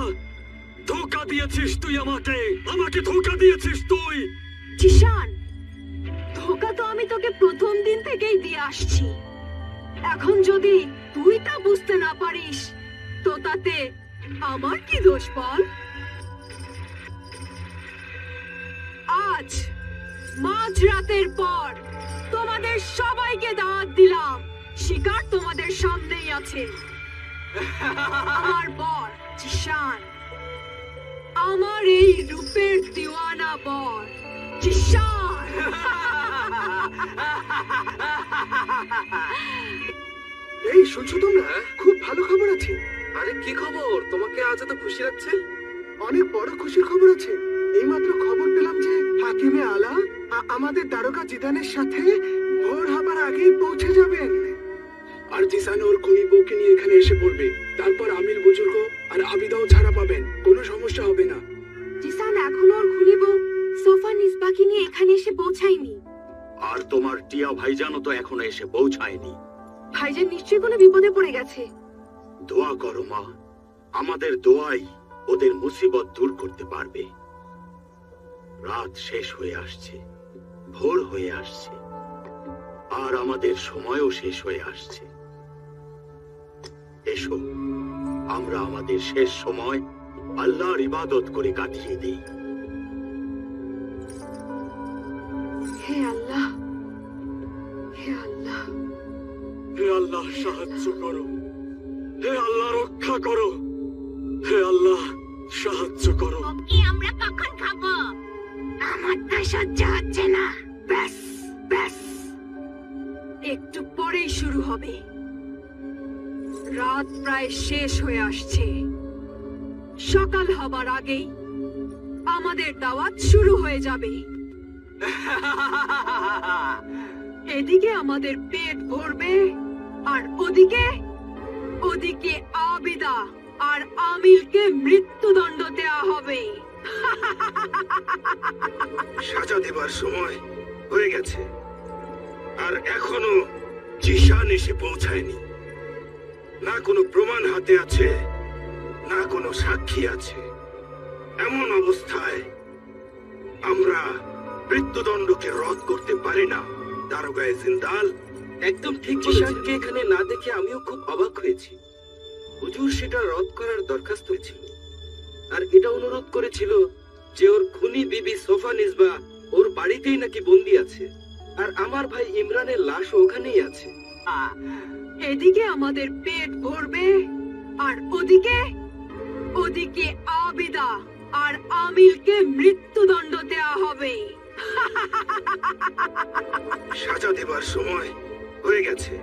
ধোকা দিয়েছিস তুই আমাকে, আমাকে ধোকা দিয়েছিস তুই। জিশান, ধোকা তো আমি তোকে প্রথম দিন থেকেই দিয়ে আসছি। এখন যদি তুই তা বুঝতে না পারিস তো তাতে আমার কি দোষ বল? আজ মাঝরাতের পর তোমাদের সবাইকে দাওয়াত দিলাম। শিকার তোমাদের সামনেই আছে। আমার বর জিশান, আমার এই রূপের দিওয়ানা বর জিশান। এই শুনছো তোমরা? খুব ভালো খবর আছে। আরে কি খবর? তোমাকে আজ এত খুশি লাগছে? অনেক বড় খুশির খবর আছে। এইমাত্র খবর পেলাম যে হাকিমে আলা আমাদের দারোগা জিদানের সাথে ভোর হবার আগেই পৌঁছে যাবেন। আর জিসান ওর খুনি বউকে নিয়ে এখানে এসে পড়বে। তারপর আমিল বুজুর্গ আর আবিদাও ছাড়া পাবেন। কোনো সমস্যা হবে না। জিসান এখনো ওর খুনি বউ সোফানিসবাকে নিয়ে এখানে এসে পৌঁছায়নি। আর তোমার টিয়া ভাইজানও তো এখনো এসে পৌঁছায়নি। ভাইজান নিশ্চয়ই কোনো বিপদে পড়ে গেছে। দোয়া করো মা, আমাদের দোয়াই ওদের মুসিবত দূর করতে পারবে। রাত শেষ হয়ে আসছে, ভোর হয়ে আসছে, আর আমাদের সময়ও শেষ হয়ে আসছে। এসো আমরা আমাদের শেষ সময় আল্লাহর ইবাদত করে কাটিয়ে দিই। হে আল্লাহ, হে আল্লাহ, হে আল্লাহ সাহায্য করো, হে আল্লাহ রক্ষা করো, হে আল্লাহ সাহায্য করো। আমরা কখন খাবো? আমার তো সহ্য হচ্ছে না। ব্যাস ব্যাস, একটু পরেই শুরু হবে। রাত প্রায় শেষ হয়ে আসছে। সকাল হবার আগেই আমাদের দাওয়াত শুরু হয়ে যাবে। এদিকে আমাদের পেট ভরবে আর ওদিকে আবিদা আর আমিলকে মৃত্যুদণ্ড দেয়া হবে। সাজা দেবার সময় হয়ে গেছে, আর এখনো জিশান এসে পৌঁছায়নি। না কোনো প্রমাণ হাতে আছে, না কোনো সাক্ষী আছে। এমন অবস্থায় আমরা মৃত্যুদণ্ডকে রদ করতে পারি না। দারোগায়ে জিন্দাল, একদম ঠিক জিশানকে এখানে না দেখে আমিও খুব অবাক হয়েছি। হুজুর সেটা রদ করার দরখাস্ত ছিল, আর এটা অনুরোধ করেছিল যে ওর খুনি বিবি সোফা নিসবা ওর বাড়িতেই নাকি বন্দি আছে, আর আমার ভাই ইমরানের লাশও ওখানেই আছে। এদিকে আমাদের পেট ভরবে, আর ওদিকে আবিদা আর আমিলকে মৃত্যুদণ্ড দেয়া হবে। সাজা দেবার সময় হয়ে গেছে,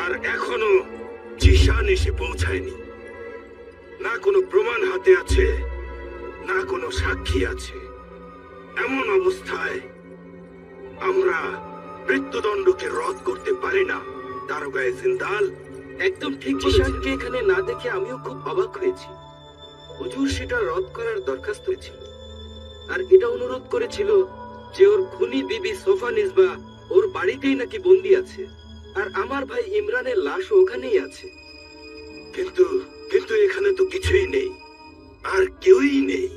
আর এখনো জিশান এসে পৌঁছায়নি। না কোনো প্রমাণ হাতে আছে, না কোনো সাক্ষী আছে। এমন অবস্থায় আমরা মৃত্যুদণ্ডকে রদ করতে পারি না। দারোগায়ে জিন্দাল, একদম ঠিক জিশানকে এখানে না দেখে আমিও খুব অবাক হয়েছি। হুজুর সেটা রদ করার দরখাস্ত ছিল, আর এটা অনুরোধ করেছিল যে ওর খুনি বিবি সোফা নিসবা ওর বাড়িতেই নাকি বন্দি আছে, আর আমার ভাই ইমরানের লাশও ওখানেই আছে। কিন্তু কিন্তু এখানে তো কিছুই নেই, আর কেউই নেই।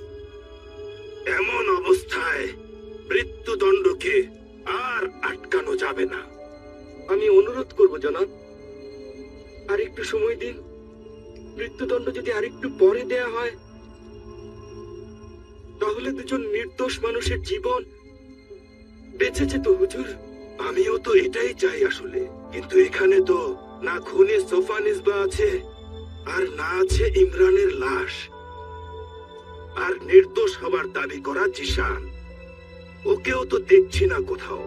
এমন অবস্থায় মৃত্যুদণ্ডকে আর আটকানো যাবে না। আমি অনুরোধ করব জনাব, আর একটু সময় দিন। মৃত্যুদণ্ড যদি আরেকটু পরে দেয়া হয়, তাহলে দুজন নির্দোষ মানুষের জীবন বেঁচে যেত হুজুর। আমিও তো এটাই চাই আসলে, কিন্তু এখানে তো না খুনে সোফা নিসবা আছে, আর না আছে ইমরানের লাশ, আর নির্দোষ হবার দাবি করা জিশান, ওকেও তো দেখছি না কোথাও।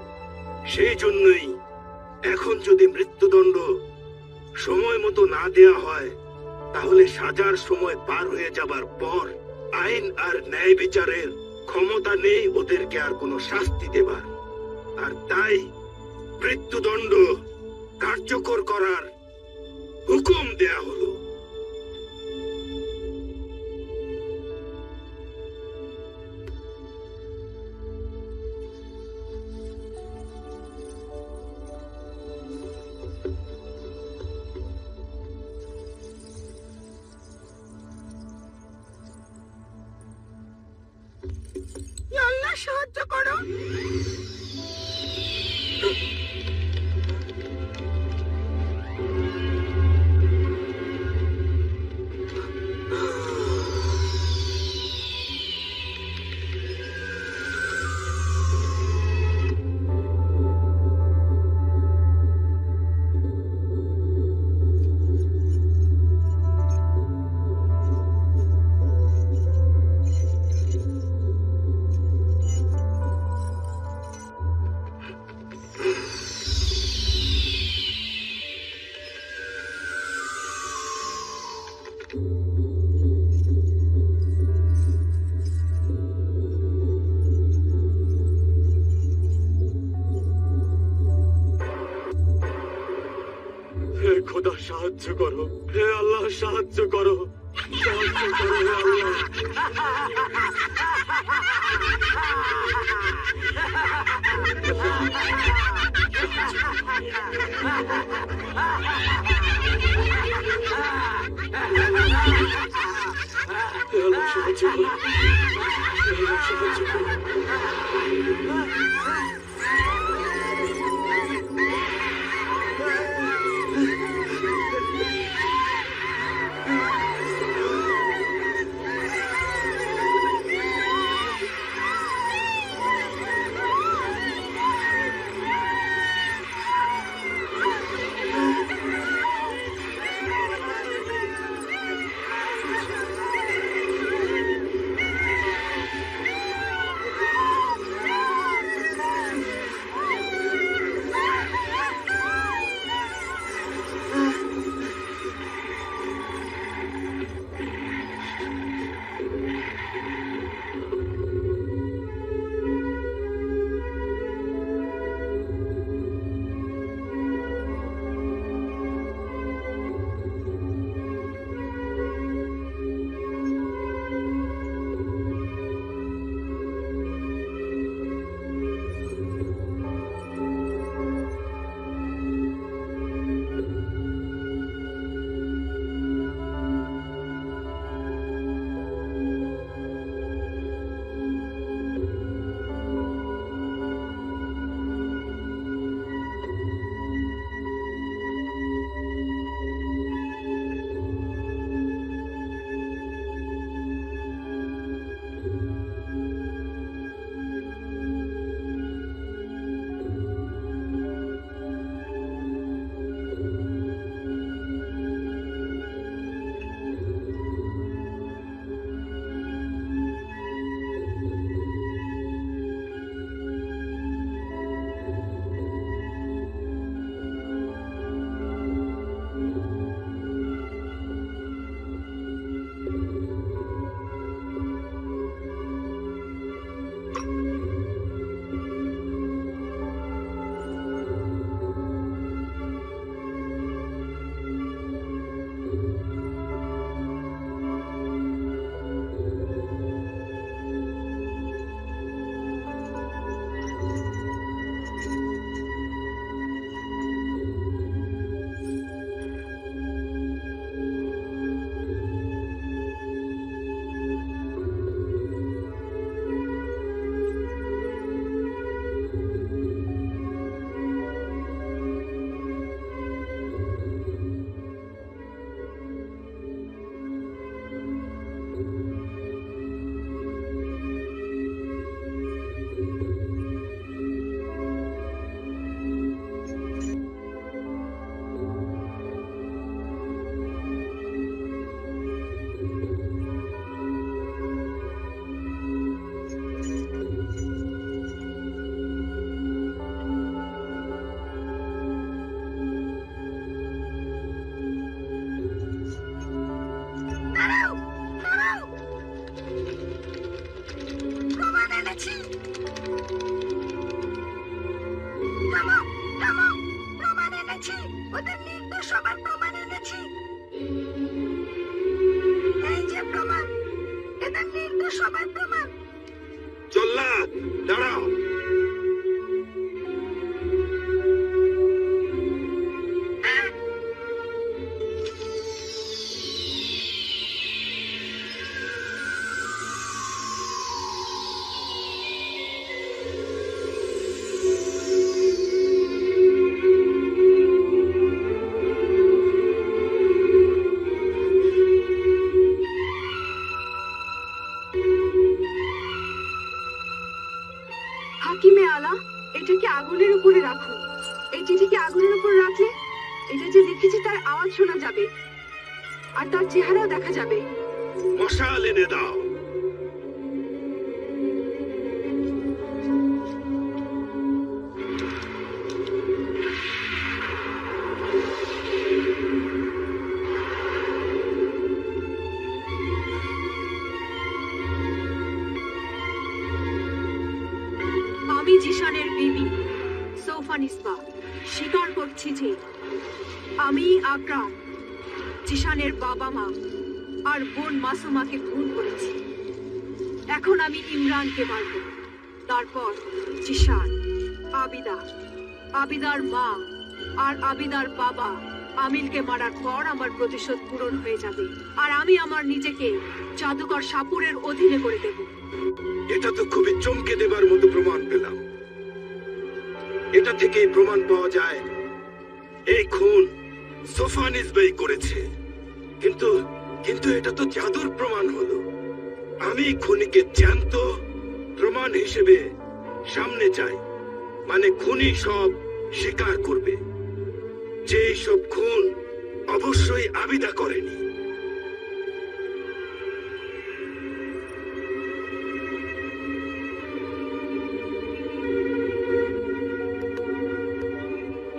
সেই জন্যই এখন যদি মৃত্যুদণ্ড সময় মতো না দেয়া হয়, তাহলে সাজার সময় পার হয়ে যাবার পর আইন আর ন্যায় বিচারের ক্ষমতা নেই ওদেরকে আর কোনো শাস্তি দেবার। আর তাই মৃত্যুদণ্ড কার্যকর করার হুকুম দেয়া হলো। আল্লাহ সাহায্য করো। হে খোদা, সাহায্য করো। হে আল্লাহ, সাহায্য করো। সাহায্য করো হে আল্লাহ। হে আল্লাহ, সাহায্য করো। হে আল্লাহ, সাহায্য করো। এনেছি। থামো, থামো, প্রমাণ এনেছি, ওদের নির্দোষ হবার প্রমাণ এনেছি। এই যে প্রমাণ, এদের নির্দোষ হবার প্রমাণ। জল্লাদ দাঁড়াও। হাকিমে আলা, এটাকে আগুনের উপরে রাখুন। এই চিঠিকে আগুনের উপর রাখলে এটা যে লিখেছি তার আওয়াজ শোনা যাবে আর তার চেহারাও দেখা যাবে। মশাল এনে দাও। আমি জিশানের বিবি সোফানিসবা স্বীকার করছি যে আমি আকরাম জিশানের বাবা মা আর বোন মাসুমাকে খুন করেছি। এখন আমি ইমরানকে মারব, তারপর জিশান, আবিদা, আবিদার মা আর আবিদার বাবা আমিলকে মারার পর আমার প্রতিশোধ পূরণ হয়ে যাবে আর আমি আমার নিজেকে জাদুকর সাপুরের অধীনে করে দেব। এটা তো খুবই চমকে দেবার মতো প্রমাণ পেলাম। এটা থেকেই প্রমাণ পাওয়া যায় এই খুন সোফানিস ভাই করেছে। কিন্তু কিন্তু এটা তো জাদুর প্রমাণ হলো। আমি খুনিকে জ্যান্ত প্রমাণ হিসেবে সামনে চাই, মানে খুনি সব স্বীকার করবে যে সব খুন অবশ্যই আবিদা করেনি।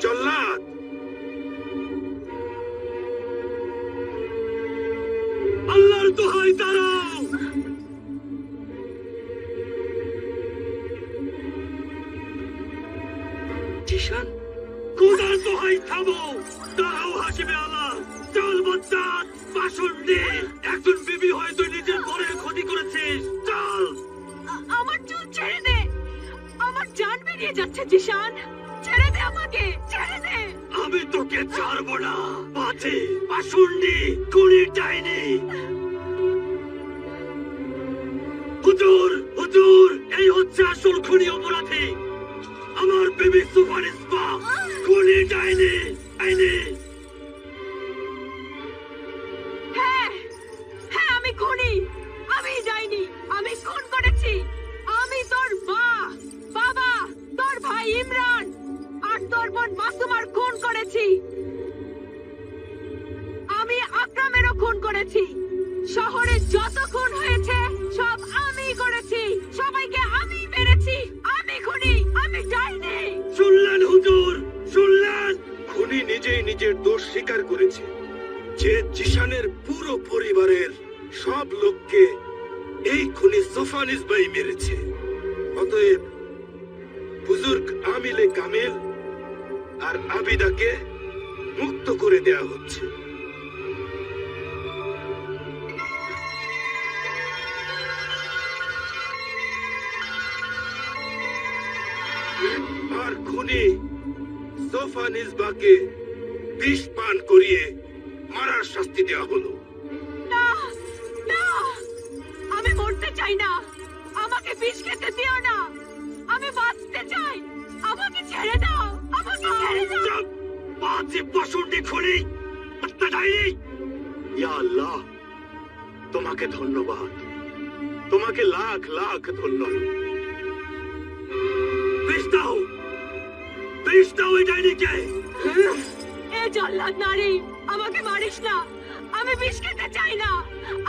জল্লাদ, আল্লাহর দোহাই দাঁড়াও! জিশান, খোদার দোহাই থামো! দাঁড়াও হাকিমে আলা! চল বজ্জাত, বাসন দে! একজন বিবি হয়ে তুই নিজের বরের ক্ষতি করেছিস! চল! আমার চুল ছেড়ে দে, আমার জান বেরিয়ে যাচ্ছে জিশান, ছেড়ে দে আমাকে, ছেড়ে দে। আমি তোকে ছাড়বো না! বাঁচে বাসুন্ডি খুনির ডাইনি! হুজুর, হুজুর, এই হচ্ছে আসল খুনি অপরাধী! আমার বিবি সুপারিশ পা খুনি ডাইনি! ডাইনি! হ্যাঁ হ্যাঁ, আমি খুনি, আমি যাইনি, আমি খুন করেছি। আমি তোর মা, বাবা, তোর ভাই ইমরান আর তোর বোন মাসুমার খুন করেছি। আমি আকরামেরও খুন করেছি। শহরে যত খুন হয়েছে সব আমি করেছি, সবাইকে আমি মেরেছি। আমি খুনি, আমি যাইনি। শুনলেন হুজুর, শুনলেন? খুনি নিজেই নিজের দোষ স্বীকার করেছে যে জিশানের পুরো পরিবারের সব লোককে এই খুনি সোফানিস ভাই মেরেছে। অতএব বুজুর্গ আমিলে কামিল আর আবিদাকে মুক্ত করে দেয়া হচ্ছে। আর খুনি সোফানিসবাকে বিষ পান করিয়ে মারার শাস্তি দেওয়া হলো। না না, আমি মরতে চাই না, আমাকে বিষ খেতে দিও না, আমি বাঁচতে চাই, আমাকে ছেড়ে দাও, আমাকে ছেড়ে দাও। চুপ! বাঁচে বাসুন্ডি খুনি! হত্যা ডাইনি! ইয়া আল্লাহ, তোমাকে ধন্যবাদ, তোমাকে লাখ লাখ ধন্যবাদ। বিষ দাও! বিষ দাও এই ডাইনিকে! এ জল্লাদ নারী, আমাকে মারিস না, আমি বিষ খেতে চাই না,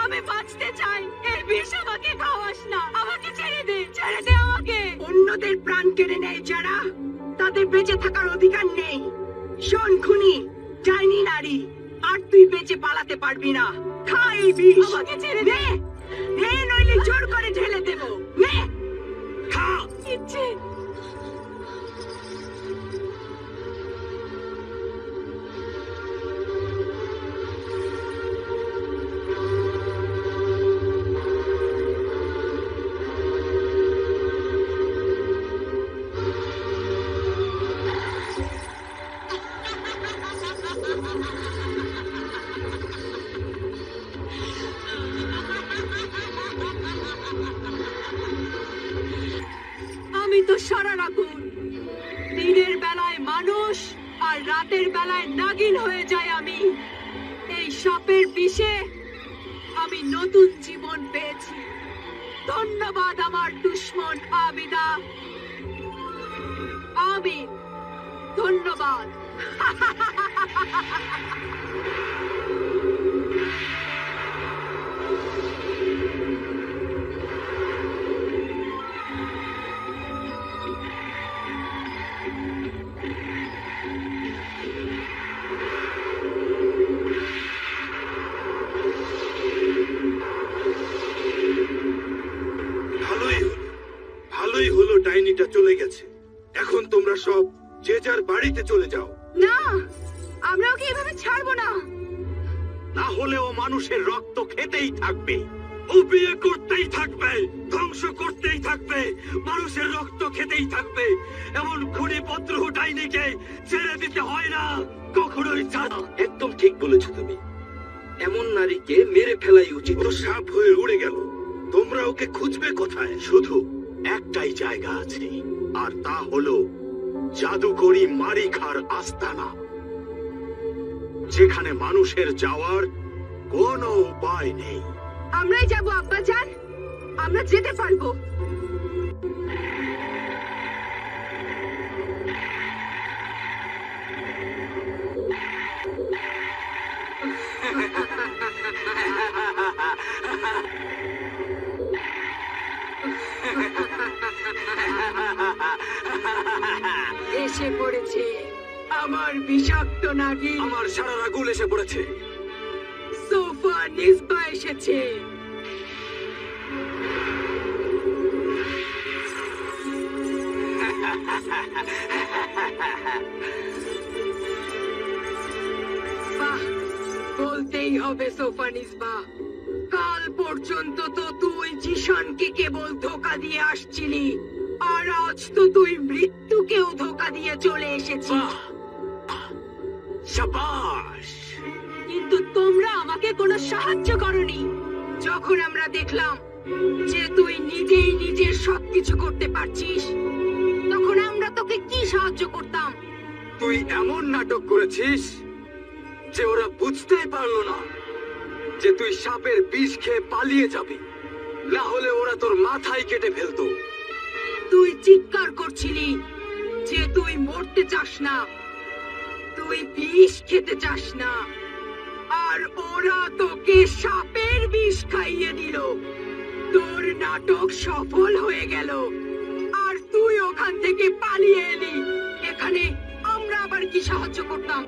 আমি বাঁচতে চাই, এই বিষ আমাকে খাওয়াস না, আমাকে ছেড়ে দে, ছেড়ে দে আমাকে। অন্যদের প্রাণ কেড়ে নেয় যারা, তাদের বেঁচে থাকার অধিকার নেই। শোন খুনি, ডাইনি নারী, আর তুই বেঁচে পালাতে পারবি না। খা এই বিষ, আমাকে ছেড়ে দে। নে, নে, নইলে জোর করে ঢেলে দেব। নে, খা। ইচ্ছে আমি তো সারা রাখুন দিনের বেলায় মানুষ আর রাতের বেলায় নাগিন হয়ে যায়। আমি এই সাপের বিষে আমি নতুন জীবন পেয়েছি। ধন্যবাদ আমার দুশ্মন আবিদা। আবিদ, ধন্যবাদ। ভালোই হলো ডাইনিটা চলে গেছে। এখন তোমরা সব যে যার বাড়িতে চলে যাও। না, আমরা ওকে এভাবে ছাড়বো না। না হলে ও মানুষের রক্ত খেতেই থাকবে। ও বিয়ে করতেই থাকবে, ধ্বংস করতেই থাকবে, মানুষের রক্ত খেতেই থাকবে। এমন খুনি পত্র ডাইনিকে ছেড়ে দিতে হয় না কখনোই। ছাড়া একদম ঠিক বলেছো তুমি। এমন নারীকে মেরে ফেলাই উচিত। ও সাপ হয়ে উড়ে গেল, তোমরা ওকে খুঁজবে কোথায়? শুধু একটাই জায়গা আছে, আর তা হলো জাদুকরি মারিখার আস্তানা, যেখানে মানুষের যাওয়ার কোনো উপায় নেই। আমরাই যাবো আব্বাজান, আমরা যেতে পারবো। এসে পড়েছে আমার বিষাক্ত নাগিন। আমার সারা রাগুল এসে পড়েছে। সোফা নিসবা এসেছে। বাহ, বলতেই হবে সোফা নিসবা, কাল পর্যন্ত তো তুই জিশানকে কেবল ধোকা দিয়ে আসছিলি, আর আজ তো তুই মৃত্যুকেও ধোকা দিয়ে চলে এসেছিস। শাবাশ। কিন্তু তোমরা আমাকে কোনো সাহায্য করনি। যখন আমরা দেখলাম যে তুই নিজেই নিজের সবকিছু করতে পারছিস, তখন আমরা তোকে কি সাহায্য করতাম? তুই এমন নাটক করেছিস যে ওরা বুঝতেই পারলো না যে তুই সাপের বিষ খেয়ে পালিয়ে যাবি, না হলে ওরা তোর মাথায় কেটে ফেলতো। তুই চিৎকার করছিলি যে তুই মরতে চাস না, তুই বিষ খেতে চাস না, আর ওরা তোকে সাপের বিষ খাইয়ে দিল। তোর নাটক সফল হয়ে গেল, আর তুই ওখান থেকে পালিয়ে এলি। এখানে আমরা আবার কি সাহায্য করতাম?